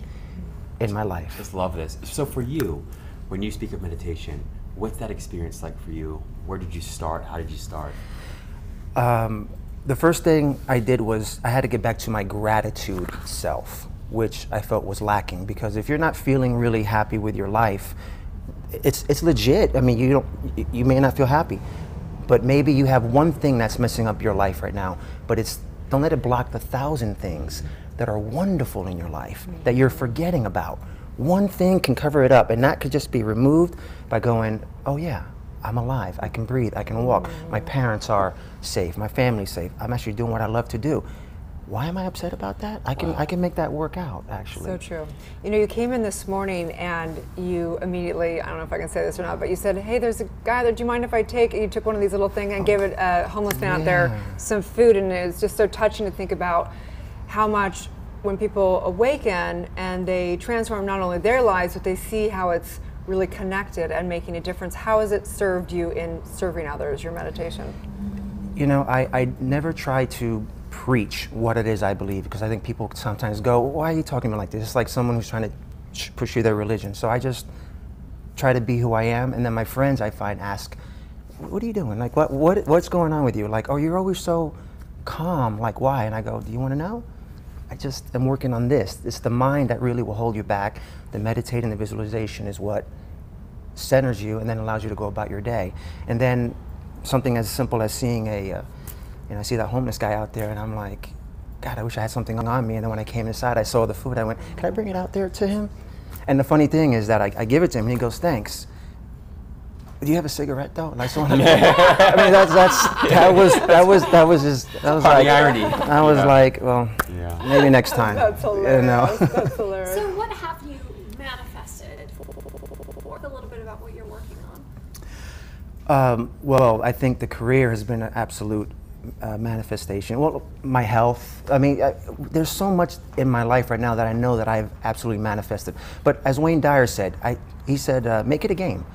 in my life. Just love this. So for you, when you speak of meditation, what's that experience like for you? Where did you start? How did you start? The first thing I did was I had to get back to my gratitude self, which I felt was lacking, because if you're not feeling really happy with your life, it's legit. I mean, you may not feel happy, but maybe you have one thing that's messing up your life right now, but don't let it block the 1,000 things that are wonderful in your life that you're forgetting about. One thing can cover it up, and that could just be removed by going, oh yeah, I'm alive, I can breathe, I can walk, my parents are safe, my family's safe, I'm actually doing what I love to do. Why am I upset about that? I can make that work out, actually. So true. You know, you came in this morning and you immediately, I don't know if I can say this or not, but you said, hey, there's a guy there, do you mind if I take, and you took one of these little things and gave it a homeless man out there some food, and it was just so touching to think about how much when people awaken and they transform not only their lives, but they see how it's really connected and making a difference. How has it served you in serving others, your meditation? You know, I never try to preach what it is I believe, because I think people sometimes go, why are you talking to me like this? It's like someone who's trying to push you their religion. So I just try to be who I am, and then my friends, I find, ask, what are you doing? Like, what's going on with you? Like, oh, you're always so calm, like why? And I go, do you want to know? I just am working on this. It's the mind that really will hold you back. The meditating, the visualization is what centers you and then allows you to go about your day. And then something as simple as seeing I see that homeless guy out there, and I'm like, God, I wish I had something on me. And then when I came inside, I saw the food. I went, can I bring it out there to him? And the funny thing is that I give it to him, and he goes, thanks. Do you have a cigarette though? And I saw him. I mean, that was like irony. I was like, well, maybe next time. That's hilarious. You know? That's hilarious. So what have you manifested? Talk a little bit about what you're working on. Well, I think the career has been an absolute manifestation. Well, my health. I mean, there's so much in my life right now that I know that I've absolutely manifested. But as Wayne Dyer said, he said, make it a game.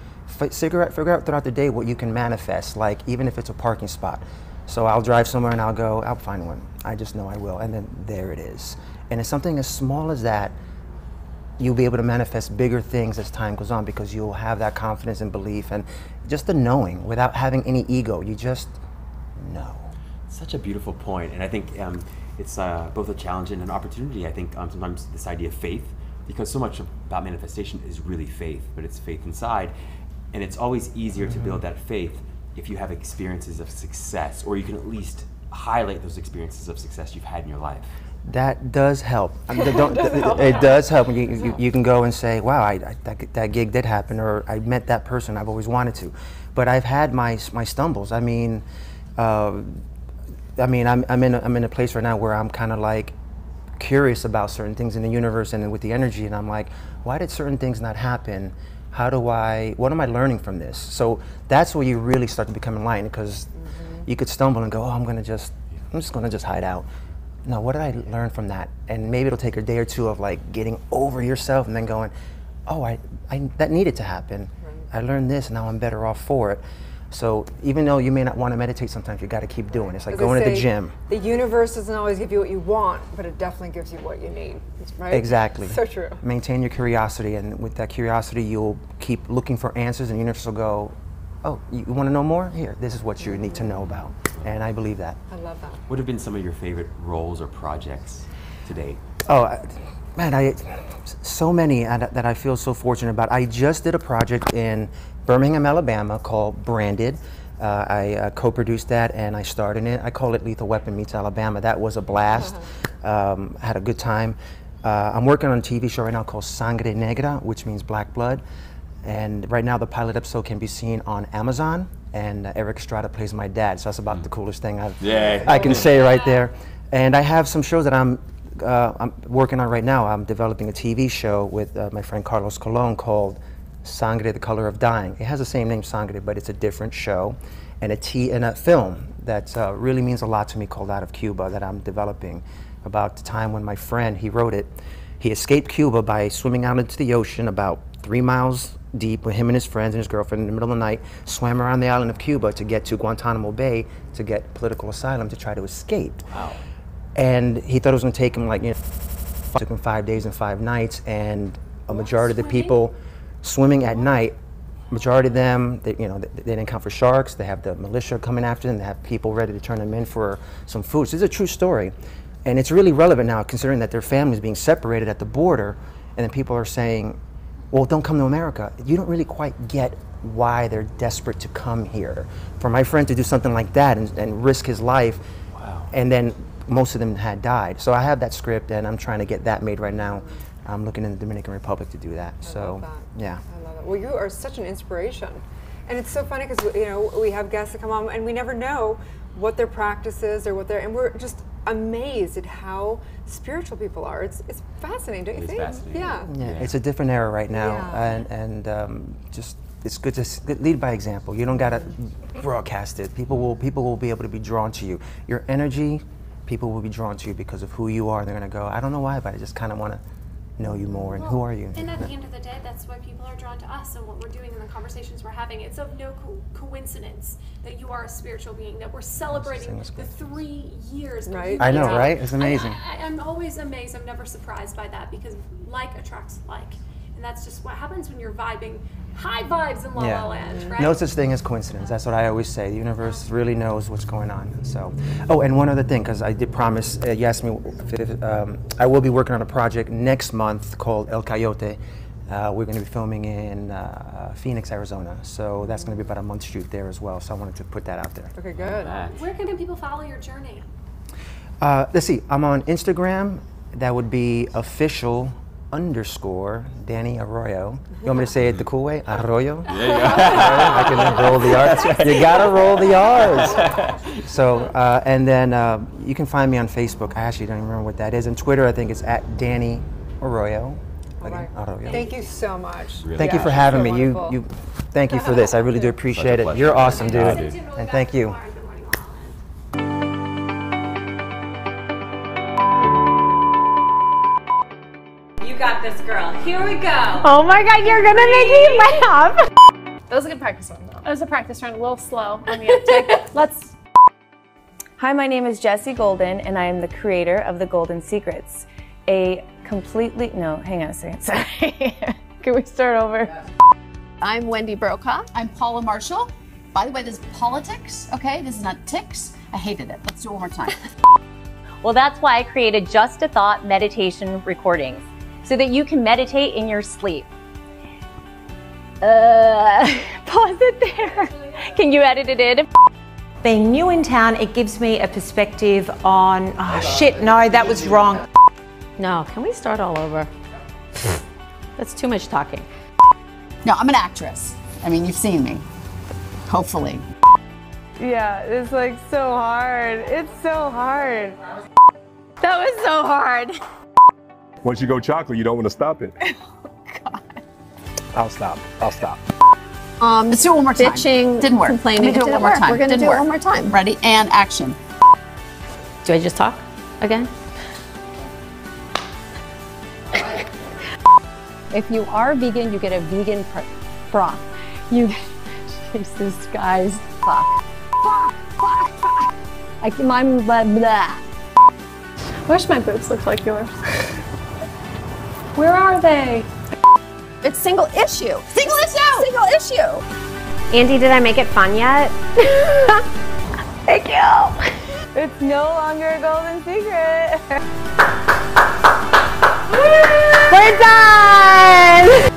Figure out throughout the day what you can manifest, like even if it's a parking spot. So I'll drive somewhere and I'll find one. I just know I will, and then there it is. And it's something as small as that, you'll be able to manifest bigger things as time goes on, because you'll have that confidence and belief and just the knowing without having any ego. You just know. Such a beautiful point, and I think it's both a challenge and an opportunity. I think sometimes this idea of faith, because so much about manifestation is really faith, but it's faith inside. And it's always easier to build that faith if you have experiences of success, or you can at least highlight those experiences of success you've had in your life. That does help. I mean, it does help. You can go and say, wow, that gig did happen, or I met that person I've always wanted to. But I've had my stumbles. I mean, I'm in a place right now where I'm kind of like curious about certain things in the universe and with the energy, and I'm like, why did certain things not happen? What am I learning from this? So that's where you really start to become enlightened, because you could stumble and go, oh, I'm just gonna just hide out. No, what did I learn from that? And maybe it'll take a day or two of like getting over yourself and then going, oh, that needed to happen. I learned this, and now I'm better off for it. So even though you may not want to meditate, sometimes you got to keep doing it. It's like going to the gym. The universe doesn't always give you what you want, but it definitely gives you what you need, right? Exactly. So true. Maintain your curiosity, and with that curiosity, you'll keep looking for answers, and the universe will go, oh, you want to know more? Here, this is what you need to know about. And I believe that. I love that. What have been some of your favorite roles or projects to date? Oh, man, so many that I feel so fortunate about. I just did a project in Birmingham, Alabama called Branded. I co-produced that and I starred in it. I call it Lethal Weapon Meets Alabama. That was a blast. Had a good time. I'm working on a TV show right now called Sangre Negra, which means black blood. And right now the pilot episode can be seen on Amazon, and Eric Estrada plays my dad. So that's about the coolest thing I can say right there. And I have some shows that I'm working on right now. I'm developing a TV show with my friend Carlos Colon called Sangre, the Color of Dying. It has the same name, Sangre, but it's a different show. And a film that really means a lot to me called Out of Cuba that I'm developing, about the time when my friend, he wrote it, he escaped Cuba by swimming out into the ocean about 3 miles deep with him and his friends and his girlfriend in the middle of the night, swam around the island of Cuba to get to Guantanamo Bay to get political asylum to try to escape. Wow. And he thought it was going to take him like, it took him 5 days and 5 nights, and a majority of the people swimming at night, majority of them, they didn't count for sharks. They have the militia coming after them. They have people ready to turn them in for some food. So it's a true story. And it's really relevant now, considering that their families being separated at the border, and then people are saying, well, don't come to America. You don't really quite get why they're desperate to come here. For my friend to do something like that and risk his life, and then most of them had died. So I have that script, and I'm trying to get that made right now. I'm looking in the Dominican Republic to do that. I love that. Yeah. I love it. Well, you are such an inspiration. And it's so funny because we have guests that come on and we never know what their practice is or and we're just amazed at how spiritual people are. It's fascinating, don't you think? Yeah. It's a different era right now, and just it's good to lead by example. You don't gotta broadcast it. People will be able to be drawn to you. Your energy, people will be drawn to you because of who you are. They're gonna go, I don't know why, but I just kind of want to know you more and who are you. And at the end of the day, that's why people are drawn to us and what we're doing and the conversations we're having. It's of no coincidence that you are a spiritual being, that we're celebrating the 3 years. Right. I know, right? It's amazing. I'm always amazed. I'm never surprised by that because like attracts like. And that's just what happens when you're vibing. High vibes in La La Land, right? No such thing as coincidence. That's what I always say. The universe really knows what's going on. So, oh, and one other thing, because I did promise, you asked me if I will be working on a project next month called El Coyote. We're going to be filming in Phoenix, Arizona. So that's going to be about a month's shoot there as well. So I wanted to put that out there. Okay, good. Where can people follow your journey? Let's see. I'm on Instagram. That would be official _ Arroyo. You want me to say it the cool way? Arroyo? I can roll the R's. You gotta roll the R's. So, and then you can find me on Facebook. I actually don't even remember what that is. And Twitter, I think it's at Danny Arroyo. Again, Arroyo. Thank you so much. Thank you for having me. You thank you for this. I really do appreciate it. You're awesome, dude. And thank you. Got this, girl. Here we go. Oh my God, you're gonna make me laugh. That was a good practice run, though. It was a practice run, a little slow on the uptick. Let's. Hi, my name is Jessie Golden, and I am the creator of The Golden Secrets. Hang on a second, sorry. Can we start over? I'm Wendy Brokaw. I'm Paula Marshall. By the way, this is politics, okay? This is not ticks. I hated it. Let's do it one more time. Well, that's why I created Just a Thought meditation recordings, so that you can meditate in your sleep. Pause it there. Can you edit it in? Being new in town, it gives me a perspective on, oh shit, no, that was wrong. No, can we start all over? That's too much talking. No, I'm an actress. I mean, you've seen me. Hopefully. Yeah, it's like so hard. It's so hard. That was so hard. Once you go chocolate, you don't want to stop it. Oh, God. I'll stop. Let's do it one more time. Bitching, Didn't work. complaining. Do it one more time. We're gonna do it one more time. Ready? And action. Do I just talk again? If you are vegan, you get a vegan broth. Jesus, guys. Fuck. I'm blah, blah. I wish my boobs looked like yours. Where are they? It's single issue. Single issue! Single issue. Andy, did I make it fun yet? Thank you. It's no longer a golden secret. We're done!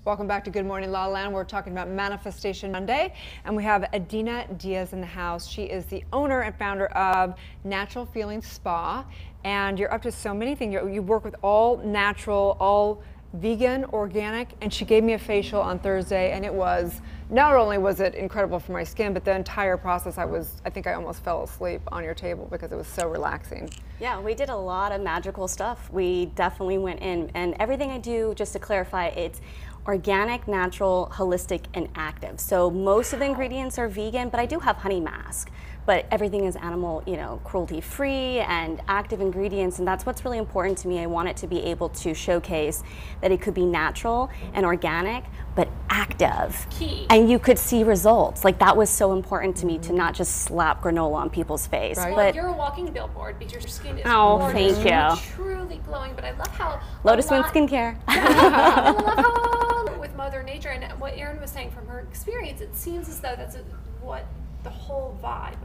Welcome back to Good Morning La La Land. We're talking about Manifestation Monday, and we have Adina Diaz in the house. She is the owner and founder of Natural Feeling Spa, and you're up to so many things. You work with all natural, all vegan, organic, and she gave me a facial on Thursday, and it was, not only was it incredible for my skin, but the entire process, I think I almost fell asleep on your table because it was so relaxing. Yeah, we did a lot of magical stuff. We definitely went in, and everything I do, just to clarify, it's organic, natural, holistic, and active. So most of the ingredients are vegan, but I do have honey mask. But everything is animal, cruelty-free and active ingredients, and that's what's really important to me. I want it to be able to showcase that it could be natural and organic, but active. Key. And you could see results. Like, that was so important to me, to not just slap granola on people's face. Right. But you're a walking billboard because your skin is thank you. Truly glowing, but I love how Lotus Moon Skincare. I love how with Mother Nature, and what Erin was saying from her experience, it seems as though that's what the whole vibe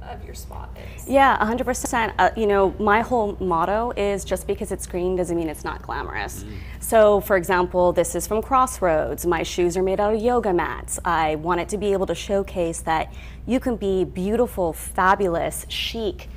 of your spot is. Yeah, 100%. My whole motto is just because it's green doesn't mean it's not glamorous. So, for example, this is from Crossroads. My shoes are made out of yoga mats. I want it to be able to showcase that you can be beautiful, fabulous, chic,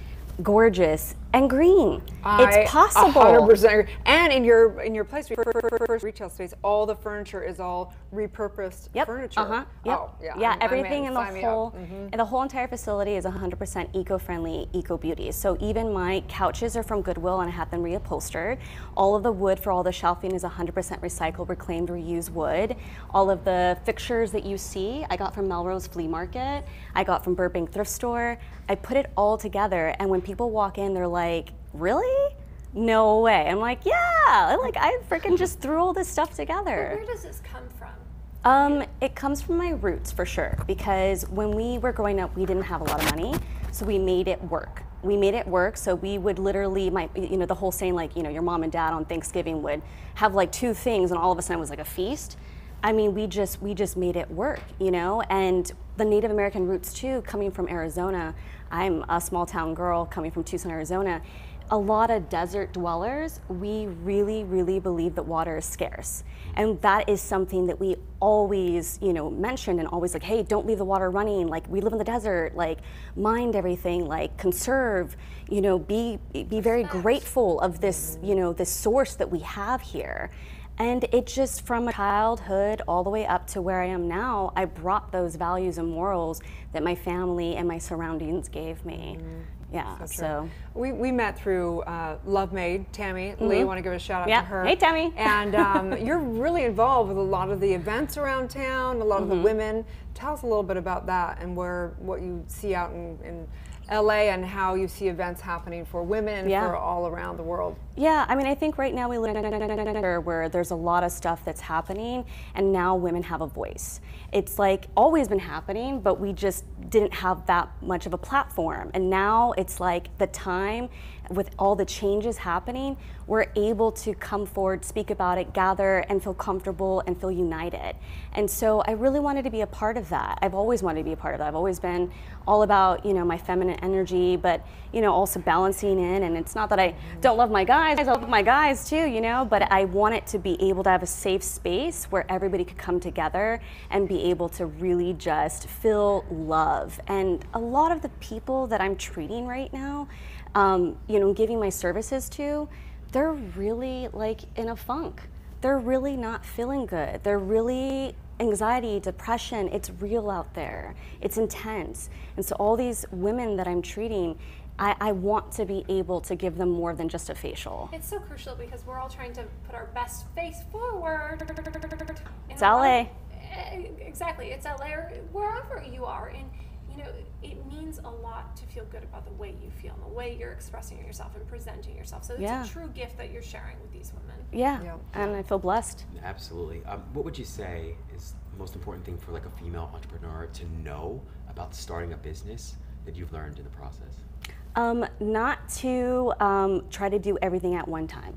gorgeous, and green. It's possible. 100%. And in your place, first retail space, all the furniture is all repurposed furniture. Oh, yeah. Everything in the whole and the whole entire facility is 100% eco-friendly, eco-beauty. So even my couches are from Goodwill, and I have them reupholstered. All of the wood for all the shelving is 100% recycled, reclaimed, reused wood. All of the fixtures that you see, I got from Melrose Flea Market. I got from Burbank Thrift Store. I put it all together, and when people walk in, they're like, really? No way. I'm like, yeah, like I freaking just threw all this stuff together. Where does this come from? It comes from my roots for sure, because when we were growing up, we didn't have a lot of money, so we made it work. We made it work, so we would literally, the whole saying, like, your mom and dad on Thanksgiving would have like 2 things, and all of a sudden it was like a feast. I mean, we just made it work, and the Native American roots too, coming from Arizona. I'm a small town girl coming from Tucson, Arizona. A lot of desert dwellers, we really, really believe that water is scarce. And that is something that we always, mention, and always like, hey, don't leave the water running. Like, we live in the desert, like, mind everything, like, conserve, be very grateful of this, this source that we have here. And it just, from childhood all the way up to where I am now, I brought those values and morals that my family and my surroundings gave me. Yeah, so. We met through Love Made, Tammy. Lee, want to give a shout out to her. Hey, Tammy. And you're really involved with a lot of the events around town, a lot of the women. Tell us a little bit about that and what you see out in LA and how you see events happening for women and for all around the world. Yeah, I mean, I think right now we live in a where there's a lot of stuff that's happening, and now women have a voice. It's like always been happening, but we just didn't have that much of a platform. And now it's like the time, with all the changes happening, we're able to come forward, speak about it, gather, and feel comfortable and feel united. And so I really wanted to be a part of that. I've always wanted to be a part of that. I've always been all about, my feminine energy, but, also balancing in. And it's not that I don't love my guys, I love my guys too, but I want it to be able to have a safe space where everybody could come together and be able to really just feel love. And a lot of the people that I'm treating right now, giving my services to, they're really like in a funk. They're really not feeling good. They're really anxiety, depression, it's real out there. It's intense. And so all these women that I'm treating, I want to be able to give them more than just a facial. It's so crucial because we're all trying to put our best face forward. It's LA. Exactly, it's LA or wherever you are. And it means a lot to feel good about the way you feel and the way you're expressing yourself and presenting yourself. So it's a true gift that you're sharing with these women. Yeah, and I feel blessed. Absolutely. What would you say is the most important thing for like a female entrepreneur to know about starting a business that you've learned in the process? Not to try to do everything at one time.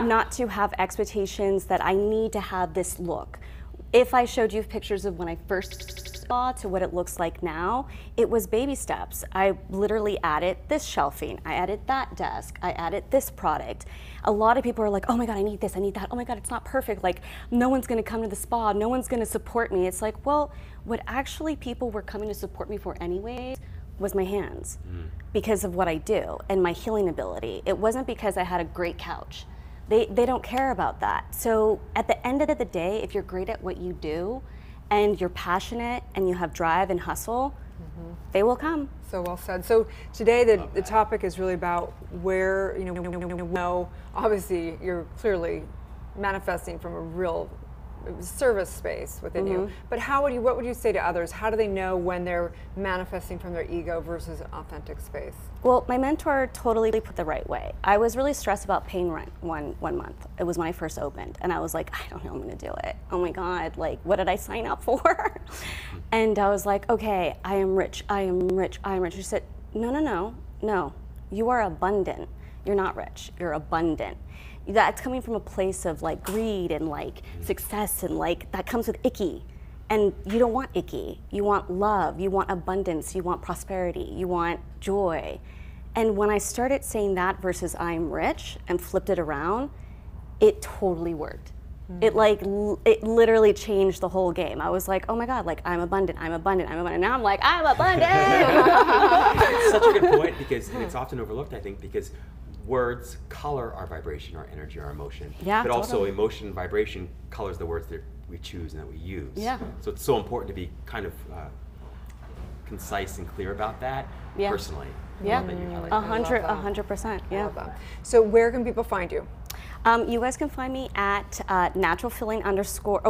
Not to have expectations that I need to have this look. If I showed you pictures of when I first saw to what it looks like now, it was baby steps. I literally added this shelving, I added that desk, I added this product. A lot of people are like, oh my God, I need this, I need that. Oh my God, it's not perfect. Like, no one's gonna come to the spa, no one's gonna support me. It's like, well, what actually people were coming to support me for anyways was my hands, because of what I do and my healing ability. It wasn't because I had a great couch. They don't care about that. So at the end of the day, if you're great at what you do and you're passionate and you have drive and hustle, they will come. So well said. So today the topic is really about where, obviously you're clearly manifesting from a real service space within you. But what would you say to others? How do they know when they're manifesting from their ego versus authentic space? Well, my mentor totally put the right way. I was really stressed about paying rent one month. It was when I first opened, and I was like, I don't know I'm gonna do it. Oh my God, like, what did I sign up for? And I was like, okay, I am rich, I am rich, I am rich. She said, no, you are abundant. You're not rich, you're abundant. That's coming from a place of like greed and like success, and like that comes with icky. And you don't want icky. You want love, you want abundance, you want prosperity, you want joy. And when I started saying that versus I'm rich and flipped it around, it totally worked. It it literally changed the whole game. I was like, oh my God, like I'm abundant, I'm abundant, I'm abundant. Now I'm like, I'm abundant. It's such a good point because, and it's often overlooked, I think, because words color our vibration, our energy, our emotion. Yeah, but also totally. emotion and vibration colors the words that we choose and that we use. Yeah. So it's so important to be kind of concise and clear about that personally. Yeah, That you highlight 100%. Yeah. So where can people find you? You guys can find me at natural filling underscore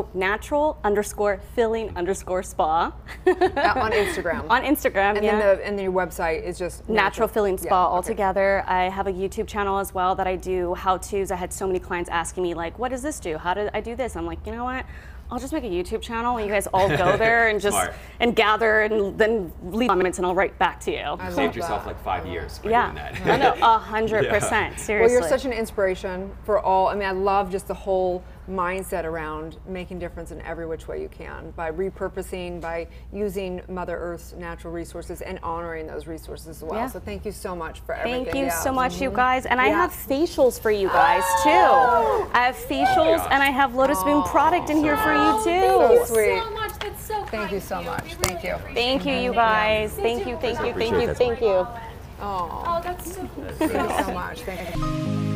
filling underscore spa On Instagram. On Instagram, And then your website is just Natural Filling Spa okay. altogether. I have a YouTube channel as well that I do how-tos. I had so many clients asking me like, what does this do? How do I do this? I'm like, you know what? I'll just make a YouTube channel and you guys all go there and just and gather and then leave comments and I'll write back to you. You saved yourself like 5 years by doing that. I know, 100%, seriously. Well, you're such an inspiration for all. I mean, I love just the whole mindset around making difference in every which way you can by repurposing, by using Mother Earth's natural resources and honoring those resources as well. Yeah. So thank you so much for everything. Thank you so much, you guys. And I have facials for you guys too. I have facials and I have Lotus Moon product in here for you too. Thank you so much. That's so Thank you so much. Thank you. Thank you, you guys. Thank you, thank you, thank you, thank you. Oh, that's so cool. Thank you so much. Thank you.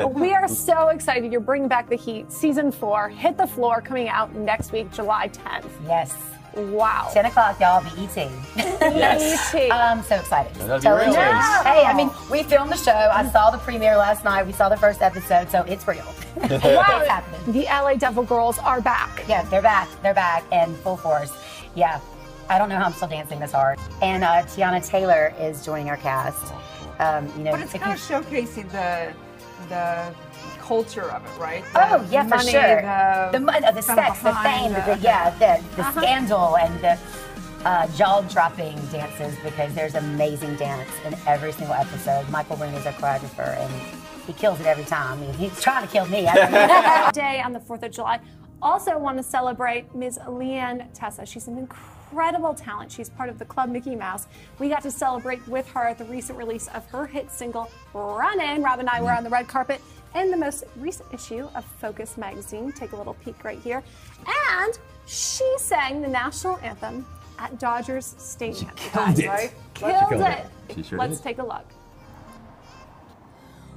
We are so excited. You're bringing back the heat. Season 4, Hit the Floor, coming out next week, July 10th. Yes. Wow. 10 o'clock, y'all be eating. Yes. I'm so excited. That'll be real. Hey, I mean, we filmed the show. I saw the premiere last night. We saw the first episode, so it's real. Wow. It's happening. The LA Devil Girls are back. Yeah, they're back. They're back in full force. Yeah. I don't know how I'm still dancing this hard. And Tiana Taylor is joining our cast. You know, But it's kind of showcasing the culture of it, right? Oh yeah, for money, sure. The the sex, the fame, the scandal, and the jaw-dropping dances. Because there's amazing dance in every single episode. Michael Rooney is our choreographer, and he kills it every time. I mean, he's trying to kill me. Day on the 4th of July. Also want to celebrate Ms. Leanne Tessa. She's an incredible talent. She's part of the Club Mickey Mouse. We got to celebrate with her at the recent release of her hit single, Runnin'. Rob and I were on the red carpet in the most recent issue of Focus magazine. Take a little peek right here. And she sang the national anthem at Dodgers Stadium. Killed it. Right? Killed Killed it. it. She sure Let's did. take a look.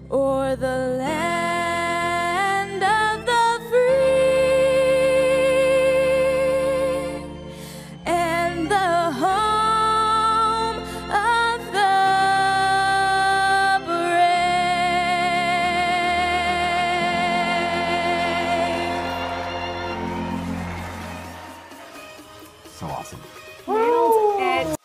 O'er the land of the free and the home of the brave. So awesome. Nailed it.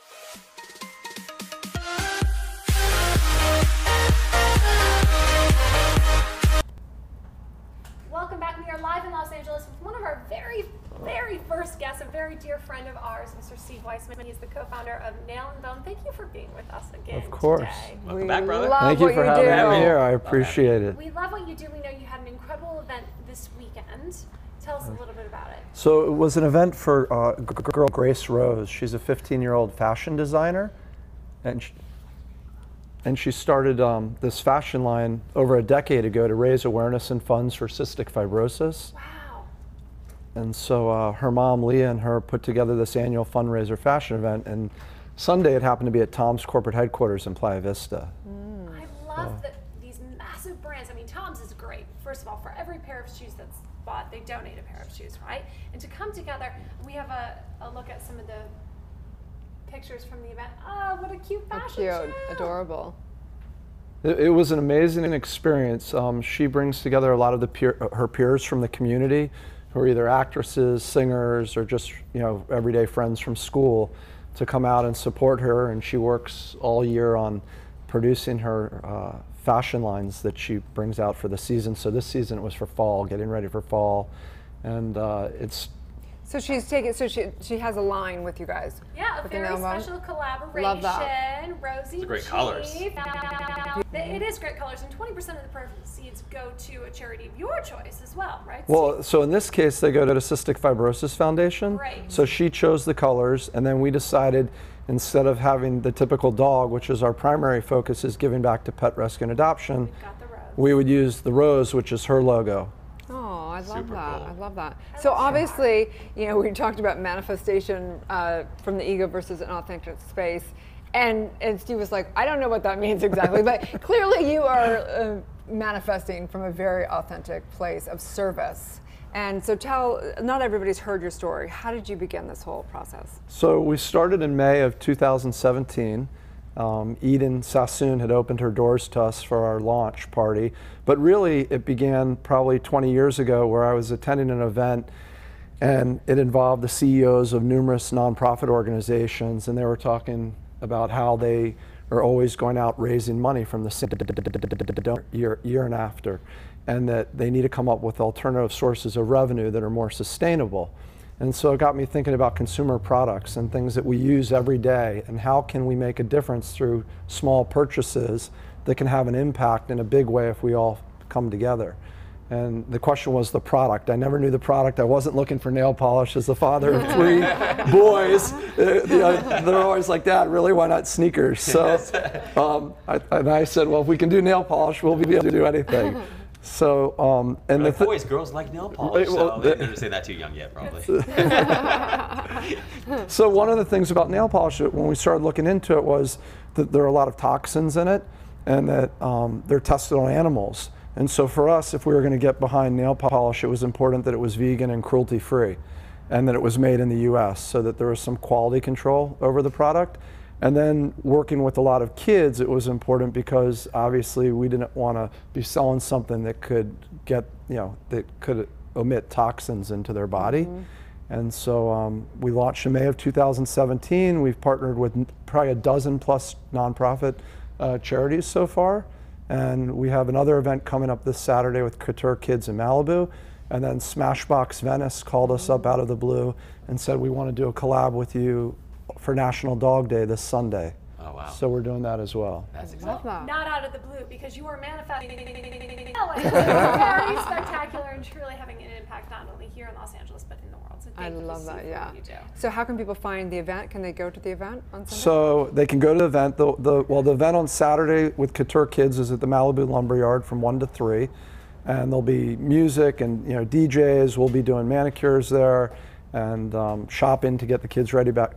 Welcome back. We are live in Los Angeles with one of our very, very first guests, a very dear friend of ours, Mr. Steve Weissman. He's the co-founder of Nail and Bone. Thank you for being with us again. Of course. Today. Welcome back, brother. Thank you for having me here. I appreciate it. We love what you do. We know you had an incredible event this weekend. Tell us a little bit about it. So it was an event for girl Grace Rose. She's a 15-year-old fashion designer, and she started this fashion line over a decade ago to raise awareness and funds for cystic fibrosis. Wow. And so her mom, Leah, and her put together this annual fundraiser fashion event, and Sunday it happened to be at Tom's corporate headquarters in Playa Vista. I love that these massive brands. I mean, Tom's is great. First of all, for every pair of shoes that's bought, they donate a pair of shoes, right? And to come together, we have a look at some of the pictures from the event. Oh, what a cute fashion show. Adorable. It was an amazing experience. She brings together a lot of her peers from the community, who are either actresses, singers, or just everyday friends from school, to come out and support her. And she works all year on producing her fashion lines that she brings out for the season. So this season it was for fall, getting ready for fall, and it's. So she's taking. So she has a line with you guys. Yeah, a with the very Nail Bone. special collaboration. Love that. Rosie. It's great colors. It is great colors, and 20% of the proceeds go to a charity of your choice as well, right? Well, so in this case, they go to the Cystic Fibrosis Foundation. Right. So she chose the colors, and then we decided, instead of having the typical dog, which is our primary focus, is giving back to pet rescue and adoption. we would use the rose, which is her logo. Oh, I love Super that. cool. I love that. So obviously, you know, we talked about manifestation from the ego versus an authentic space. And Steve was like, I don't know what that means exactly, but clearly you are manifesting from a very authentic place of service. And so not everybody's heard your story. How did you begin this whole process? So we started in May of 2017. Eden Sassoon had opened her doors to us for our launch party. But really, it began probably 20 years ago where I was attending an event and it involved the CEOs of numerous nonprofit organizations, and they were talking about how they are always going out raising money from the year and after, and that they need to come up with alternative sources of revenue that are more sustainable. And so it got me thinking about consumer products and things that we use every day, and how can we make a difference through small purchases that can have an impact in a big way if we all come together. And the question was the product. I never knew the product. I wasn't looking for nail polish. As the father of 3 boys, they're always like, Dad, really, why not sneakers? So I said, well, if we can do nail polish, we'll be able to do anything. So, and like, boys, girls like nail polish, so they didn't say that too young yet, probably. So one of the things about nail polish, when we started looking into it, was that there are a lot of toxins in it, and that they're tested on animals. And so for us, if we were going to get behind nail polish, it was important that it was vegan and cruelty-free, and that it was made in the US, so that there was some quality control over the product. And then working with a lot of kids, it was important because obviously we didn't want to be selling something that could get, that could emit toxins into their body. Mm-hmm. And so we launched in May of 2017. We've partnered with probably a dozen plus nonprofit charities so far. And we have another event coming up this Saturday with Couture Kids in Malibu. And then Smashbox Venice called us up out of the blue and said, we want to do a collab with you for National Dog Day this Sunday. Oh, wow. So we're doing that as well. That's exciting. Not out of the blue, because you are manifesting very spectacular and truly having an impact not only here in Los Angeles, but in the world. So I love that, yeah. You do. So how can people find the event? Can they go to the event on Sunday? So they can go to the event. The event on Saturday with Couture Kids is at the Malibu Lumberyard from 1 to 3. And there'll be music and DJs. We'll be doing manicures there and shopping to get the kids ready back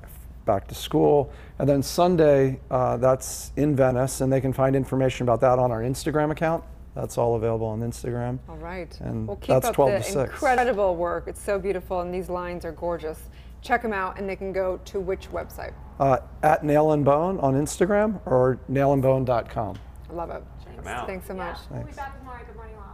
to school. And then Sunday, that's in Venice, and they can find information about that on our Instagram account. That's all available on Instagram. All right. And well, keep that's up 12 the to 6. incredible work. It's so beautiful, and these lines are gorgeous. Check them out, and they can go to which website? At Nail and Bone on Instagram or nailandbone.com. I love it. Thanks so much. We'll be back tomorrow. Good morning, LaLaLand.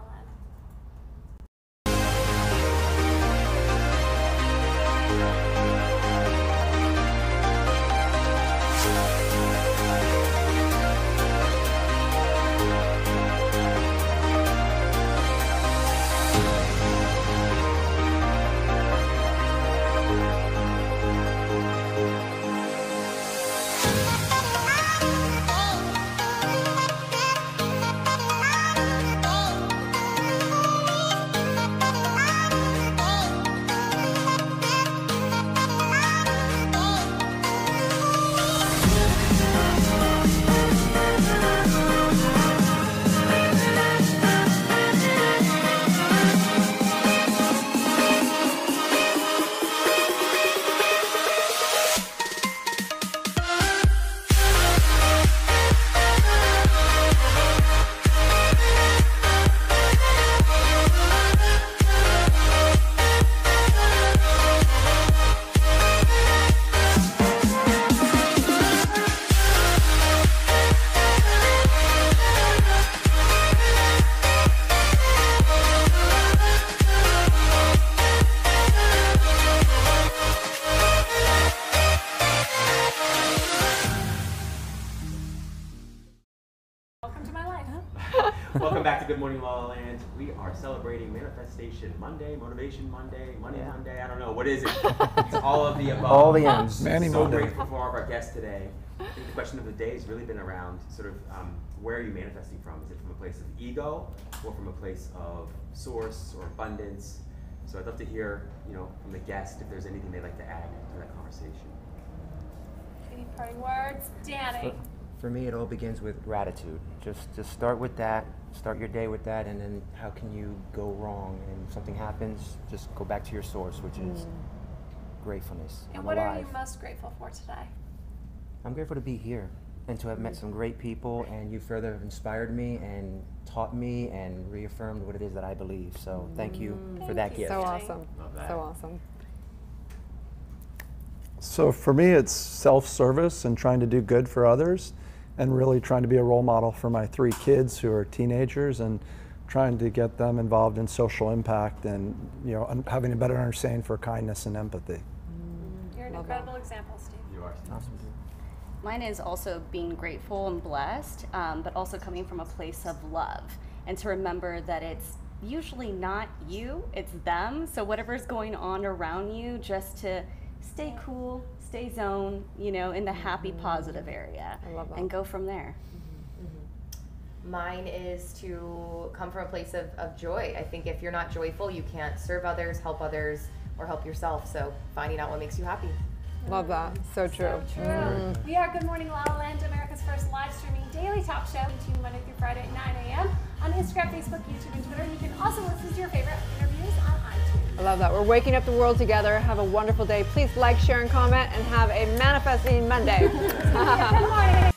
Welcome back to Good Morning LaLaLand. We are celebrating Manifestation Monday, Motivation Monday, Money Monday. I don't know, what is it? It's all of the above. All the ends. Manny so Monday. grateful for all of our guests today. I think the question of the day has really been around sort of where are you manifesting from? Is it from a place of ego or from a place of source or abundance? So I'd love to hear, from the guest if there's anything they'd like to add to that conversation. Any parting words? Danny. For me, it all begins with gratitude. Just start with that. Start your day with that, and then how can you go wrong? And if something happens, just go back to your source, which is gratefulness. And I'm what alive. are you most grateful for today? I'm grateful to be here and to have met some great people, and you further have inspired me and taught me and reaffirmed what it is that I believe. So thank you for that gift. So awesome. So awesome. So for me, it's self-service and trying to do good for others, and really trying to be a role model for my 3 kids who are teenagers, and trying to get them involved in social impact, and having a better understanding for kindness and empathy. You're an incredible example, Steve. You are. Awesome. Mine is also being grateful and blessed, but also coming from a place of love, and to remember that it's usually not you, it's them. So whatever's going on around you, just to stay cool, stay zone, in the happy, positive area, and go from there. Mine is to come from a place of joy. I think if you're not joyful, you can't serve others, help others, or help yourself. So finding out what makes you happy. Love that. So true. So true. We are Good Morning La La Land, America's first live streaming daily talk show, tuned Monday through Friday at 9 a.m. on Instagram, Facebook, YouTube, and Twitter. You can also listen to your favorite interviews on iTunes. I love that. We're waking up the world together. Have a wonderful day. Please like, share, and comment, and have a manifesting Monday. Good morning.